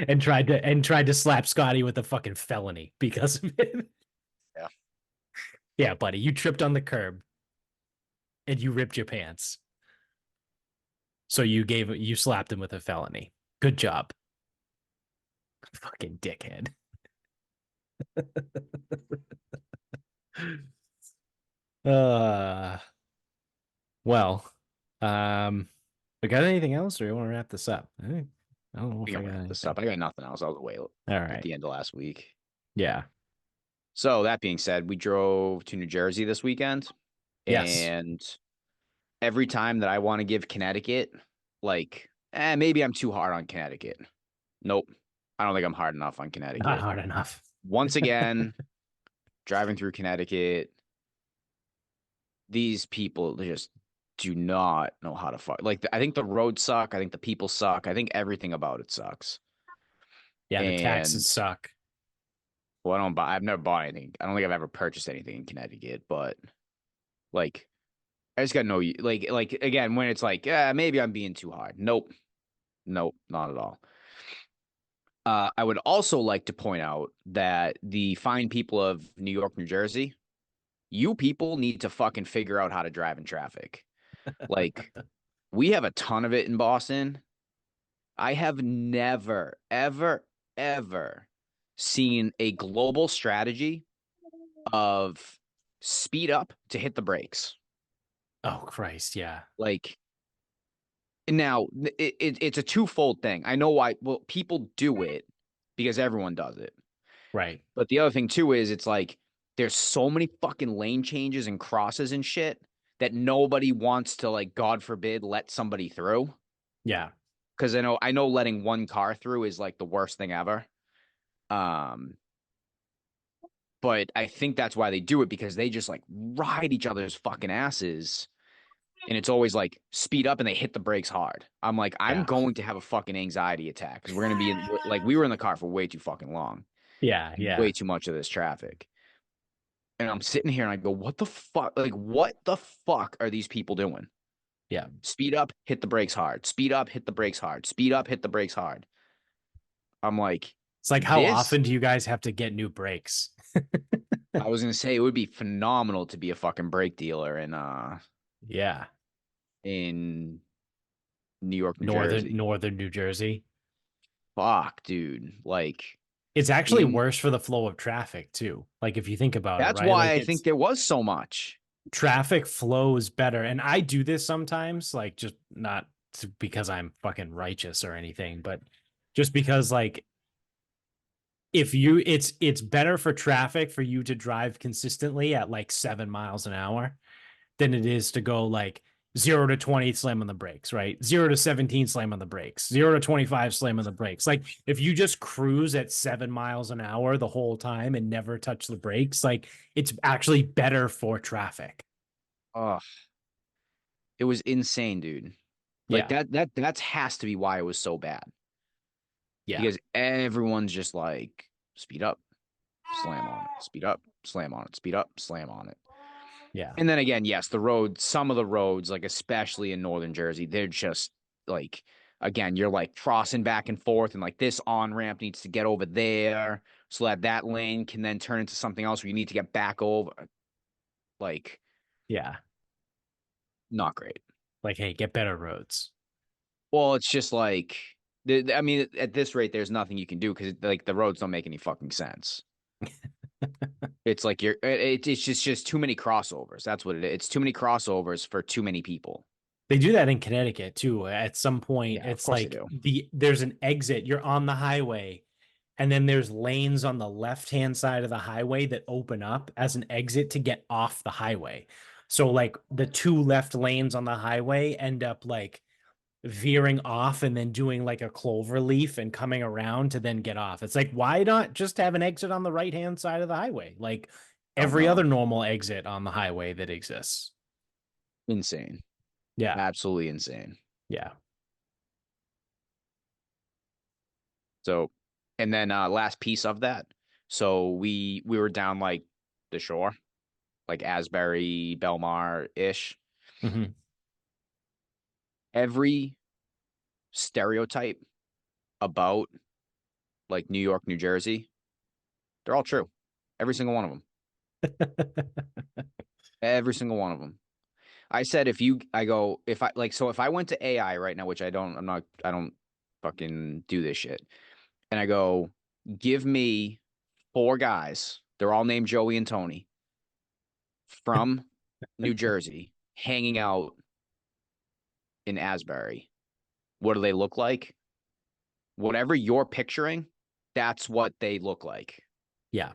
And tried to slap Scotty with a fucking felony because of it. Yeah. Yeah, buddy, you tripped on the curb and you ripped your pants. So you slapped him with a felony. Good job. Fucking dickhead. uh well, um we got anything else or you want to wrap this up? I don't know We if I can got wrap this anything. up. I got nothing else. I was away All at right. the end of last week. Yeah. So that being said, we drove to New Jersey this weekend, Yes. and every time that I want to give Connecticut, like, maybe I'm too hard on Connecticut. Nope. I don't think I'm hard enough on Not Connecticut. hard enough. Once again, driving through Connecticut, these people just do not know how to fuck. Like, I think the roads suck. I think the people suck. I think everything about it sucks. Yeah, the taxes And suck. well, I don't buy. I've never bought anything. I don't think I've ever purchased anything in Connecticut. But like, I just got no like again when it's like, yeah, maybe I'm being too hard. Nope, nope, not at all. I would also like to point out that the fine people of New York, New Jersey, you people need to fucking figure out how to drive in traffic. Like, we have a ton of it in Boston. I have never, ever, ever seen a global strategy of speed up to hit the brakes. Oh Christ, yeah. Like, now it's a twofold thing. I know why. Well, people do it because everyone does it. Right. But the other thing too is it's like there's so many fucking lane changes and crosses and shit that nobody wants to, like, God forbid, let somebody through. Yeah. Because I know letting one car through is like the worst thing ever. Um, but I think that's why they do it, because they just like ride each other's fucking asses. And it's always like speed up and they hit the brakes hard. I'm like, I'm Yeah. going to have a fucking anxiety attack because we're gonna be in, like, we were in the car for way too fucking long, Yeah. and Yeah. way too much of this traffic. And I'm sitting here and I go, what the fuck? Like, what the fuck are these people doing? Yeah. Speed up, hit the brakes hard. Speed up, hit the brakes hard. Speed up, hit the brakes hard. I'm like, It's like, how this. often do you guys have to get new brakes? I was gonna say it would be phenomenal to be a fucking brake dealer Yeah. in New York, New Northern Jersey. northern New Jersey. Fuck, dude. Like, It's actually in worse for the flow of traffic too. Like if you think about it, that's right? why Like I think it's there was so much. traffic flows better. And I do this sometimes, like just not because I'm fucking righteous or anything, but just because like if you it's better for traffic for you to drive consistently at like 7 miles an hour than it is to go like 0 to 20 slam on the brakes, right? 0 to 17 slam on the brakes, 0 to 25 slam on the brakes. Like if you just cruise at 7 miles an hour the whole time and never touch the brakes, like it's actually better for traffic. Oh, it was insane, dude. Like, Yeah. that has to be why it was so bad. Yeah. Because everyone's just like, speed up, slam on it, speed up, slam on it, speed up, slam on it. Yeah. And then again, yes, the road, some of the roads, like especially in northern Jersey, they're just like, again, you're like crossing back and forth, and like this on ramp needs to get over there so that that lane can then turn into something else where you need to get back over. Like, Yeah. not great. Like, hey, get better roads. Well, it's just like, I mean, at this rate, there's nothing you can do because like the roads don't make any fucking sense. It's like it's just too many crossovers. That's what it is. It's too many crossovers for too many people. They do that in Connecticut too. At some point, Yeah, of it's course they like do. there's an exit, you're on the highway, and then there's lanes on the left-hand side of the highway that open up as an exit to get off the highway. So like the two left lanes on the highway end up like veering off and then doing like a clover leaf and coming around to then get off. It's like, why not just have an exit on the right-hand side of the highway? Like Don't every know. other normal exit on the highway that exists. Insane. Yeah. Absolutely insane. Yeah. So, and then last piece of that. So we were down like the shore, like Asbury, Belmar ish. Hmm. Every stereotype about like New York, New Jersey, they're all true. Every single one of them. Every single one of them. I said I go, if I like, so if I went to AI right now, which I don't fucking do this shit. And I go, give me four guys. They're all named Joey and Tony from New Jersey hanging out in Asbury. What do they look like? Whatever you're picturing, that's what they look like. Yeah.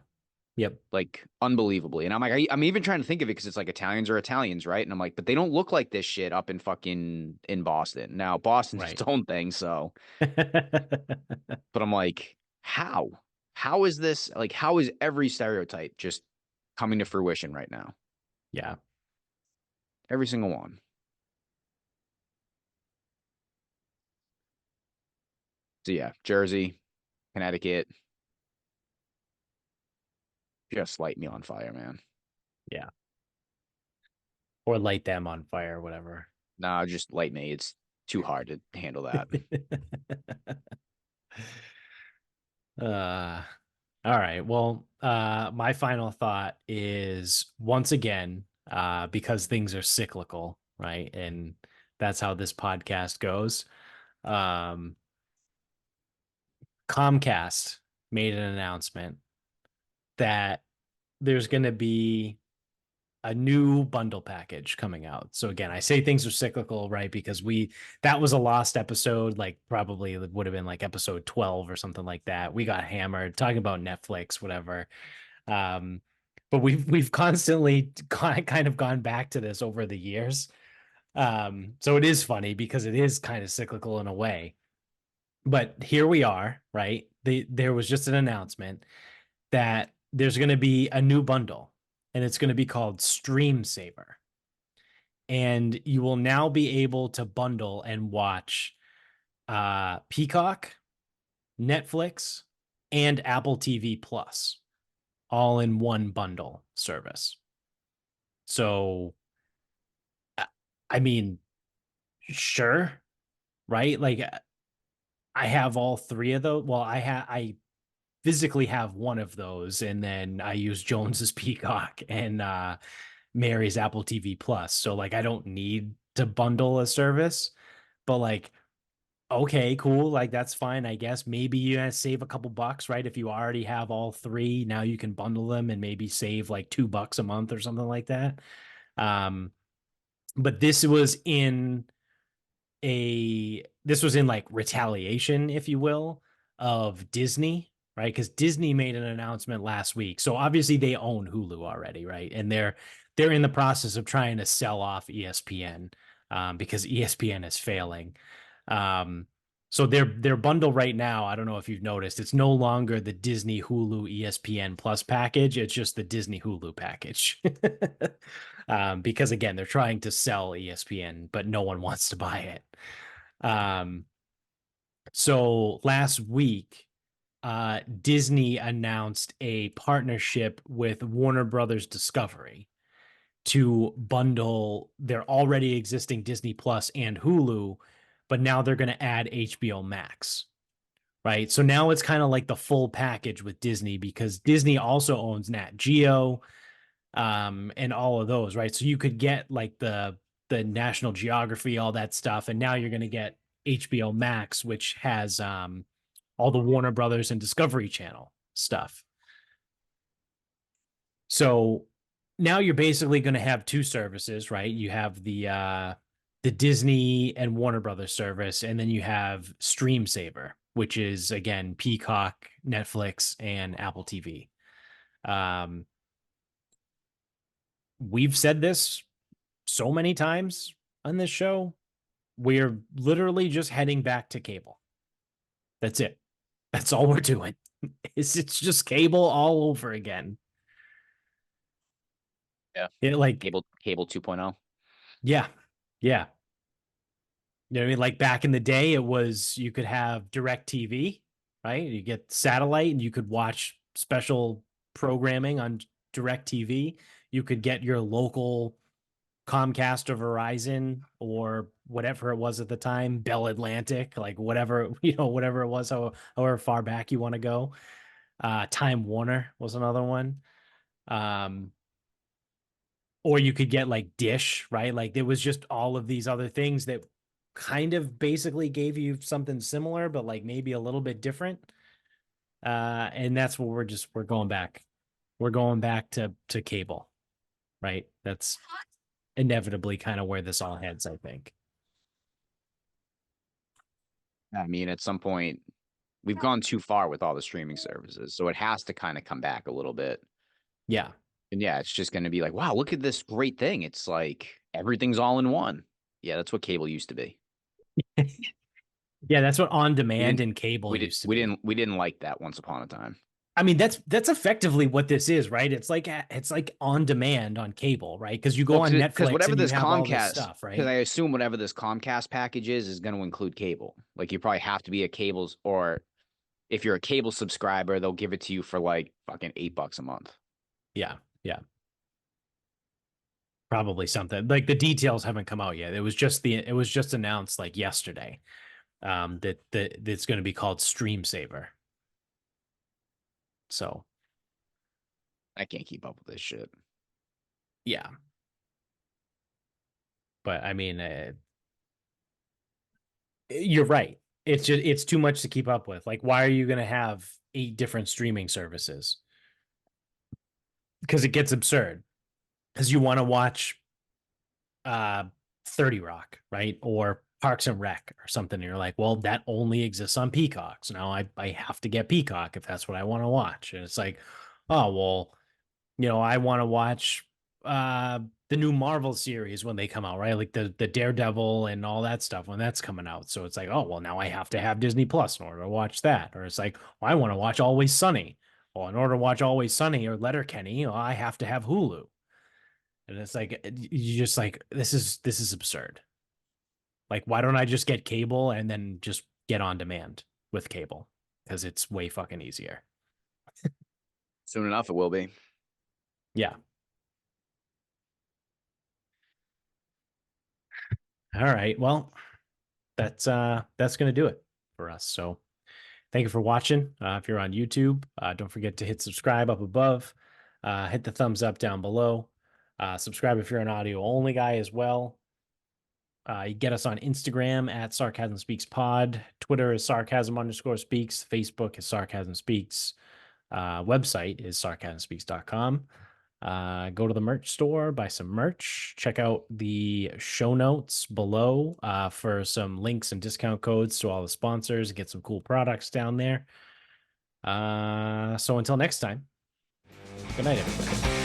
Yep. Like, unbelievably. And I'm like, I'm even trying to think of it because it's like Italians are Italians, right? And I'm like, but they don't look like this shit up in fucking in Boston. Now, Boston's Right. its own thing, so, but I'm like, how? How is this like, how is every stereotype just coming to fruition right now? Yeah. Every single one. So yeah, Jersey, Connecticut, just light me on fire, man. Yeah. Or light them on fire, whatever. No, just light me. It's too hard to handle that. uh all right. Well, my final thought is once again, because things are cyclical, right? And that's how this podcast goes. Um, Comcast made an announcement that there's going to be a new bundle package coming out. So again, I say things are cyclical, right? Because that was a lost episode, like probably it would have been like episode 12 or something like that. We got hammered talking about Netflix, whatever. Um, but we've constantly kind of gone back to this over the years. So it is funny because it is kind of cyclical in a way. But here we are, right? There was just an announcement that there's going to be a new bundle, and it's going to be called Stream Saver. And you will now be able to bundle and watch Peacock, Netflix, and Apple TV Plus all in one bundle service. So, I mean, sure, right? Like I have all three of those. Well, I physically have one of those, and then I use Jones's Peacock and Mary's Apple TV Plus. So like I don't need to bundle a service, but like okay, cool, like that's fine, I guess. Maybe you guys save a couple bucks, right? If you already have all three, now you can bundle them and maybe save like $2 a month or something like that. Um, but this was in like retaliation, if you will, of Disney, right? Because Disney made an announcement last week. So obviously they own Hulu already, right? And they're in the process of trying to sell off ESPN because ESPN is failing. Um, so their bundle right now, I don't know if you've noticed, it's no longer the Disney Hulu ESPN Plus package. It's just the Disney Hulu package. Because again, they're trying to sell ESPN, but no one wants to buy it. Um, so last week, Disney announced a partnership with Warner Brothers Discovery to bundle their already existing Disney Plus and Hulu, but now they're going to add HBO Max. Right. So now it's kind of like the full package with Disney because Disney also owns Nat Geo, and all of those, right? So you could get like the National Geography, all that stuff, and now you're going to get HBO Max, which has all the Warner Brothers and Discovery Channel stuff. So now you're basically going to have two services, right? You have the Disney and Warner Brothers service, and then you have Stream Saver, which is again Peacock, Netflix, and Apple TV. Um, we've said this so many times on this show. We're literally just heading back to cable. That's it. That's all we're doing. It's just cable all over again. Yeah. It like Cable 2.0. yeah. Yeah. You know what I mean? Like back in the day, it was you could have direct TV, right? You get satellite and you could watch special programming on direct TV. You could get your local Comcast or Verizon or whatever it was at the time, Bell Atlantic, like whatever, whatever it was, however far back you want to go. Time Warner was another one. Um, or you could get like Dish, right? Like there was just all of these other things that kind of basically gave you something similar, but like maybe a little bit different. And that's what we're going back. We're going back to cable, right? That's inevitably kind of where this all heads, I think. I mean, at some point, we've gone too far with all the streaming services, so it has to kind of come back a little bit. Yeah. And yeah, it's just going to be like, wow, look at this great thing. It's like everything's all in one. Yeah, that's what cable used to be. Yeah, that's what on We demand didn't and cable used to be. we didn't like that once upon a time. I mean, that's effectively what this is, right? It's like on demand on cable, right? Because you go Well, on because Netflix whatever and you this have all this Comcast, stuff, because right? I assume whatever this Comcast package is going to include cable. Like you probably have to be a cables, or if you're a cable subscriber, they'll give it to you for like fucking $8 a month. Yeah, yeah, probably something. Like the details haven't come out yet. It was just announced like yesterday. That it's going to be called Stream Saver. So I can't keep up with this shit. yeah, but I mean, you're right. It's too much to keep up with. Like, why are you going to have 8 different streaming services? Because it gets absurd. Because you want to watch uh 30 Rock, right? Or Parks and Rec or something. And you're like, well, that only exists on Peacock. So now I have to get Peacock if that's what I want to watch. And it's like, oh, well, I want to watch uh the new Marvel series when they come out, right? Like the Daredevil and all that stuff when that's coming out. So it's like, oh, well, now I have to have Disney Plus in order to watch that. Or it's like, well, I want to watch Always Sunny. Well, in order to watch Always Sunny or Letterkenny, well, I have to have Hulu. And it's like you just like this is absurd. Like, why don't I just get cable and then just get on demand with cable? Because it's way fucking easier. Soon enough, it will be. Yeah. All right. Well, that's gonna do it for us. So thank you for watching. If you're on YouTube, don't forget to hit subscribe up above. Hit the thumbs up down below. Subscribe if you're an audio only guy as well. You get us on Instagram at Sarcasm Speaks Pod. Twitter is sarcasm_speaks. Facebook is Sarcasm Speaks. Website is sarcasmspeaks.com. Go to the merch store, buy some merch. Check out the show notes below for some links and discount codes to all the sponsors and get some cool products down there. So until next time, good night, everybody.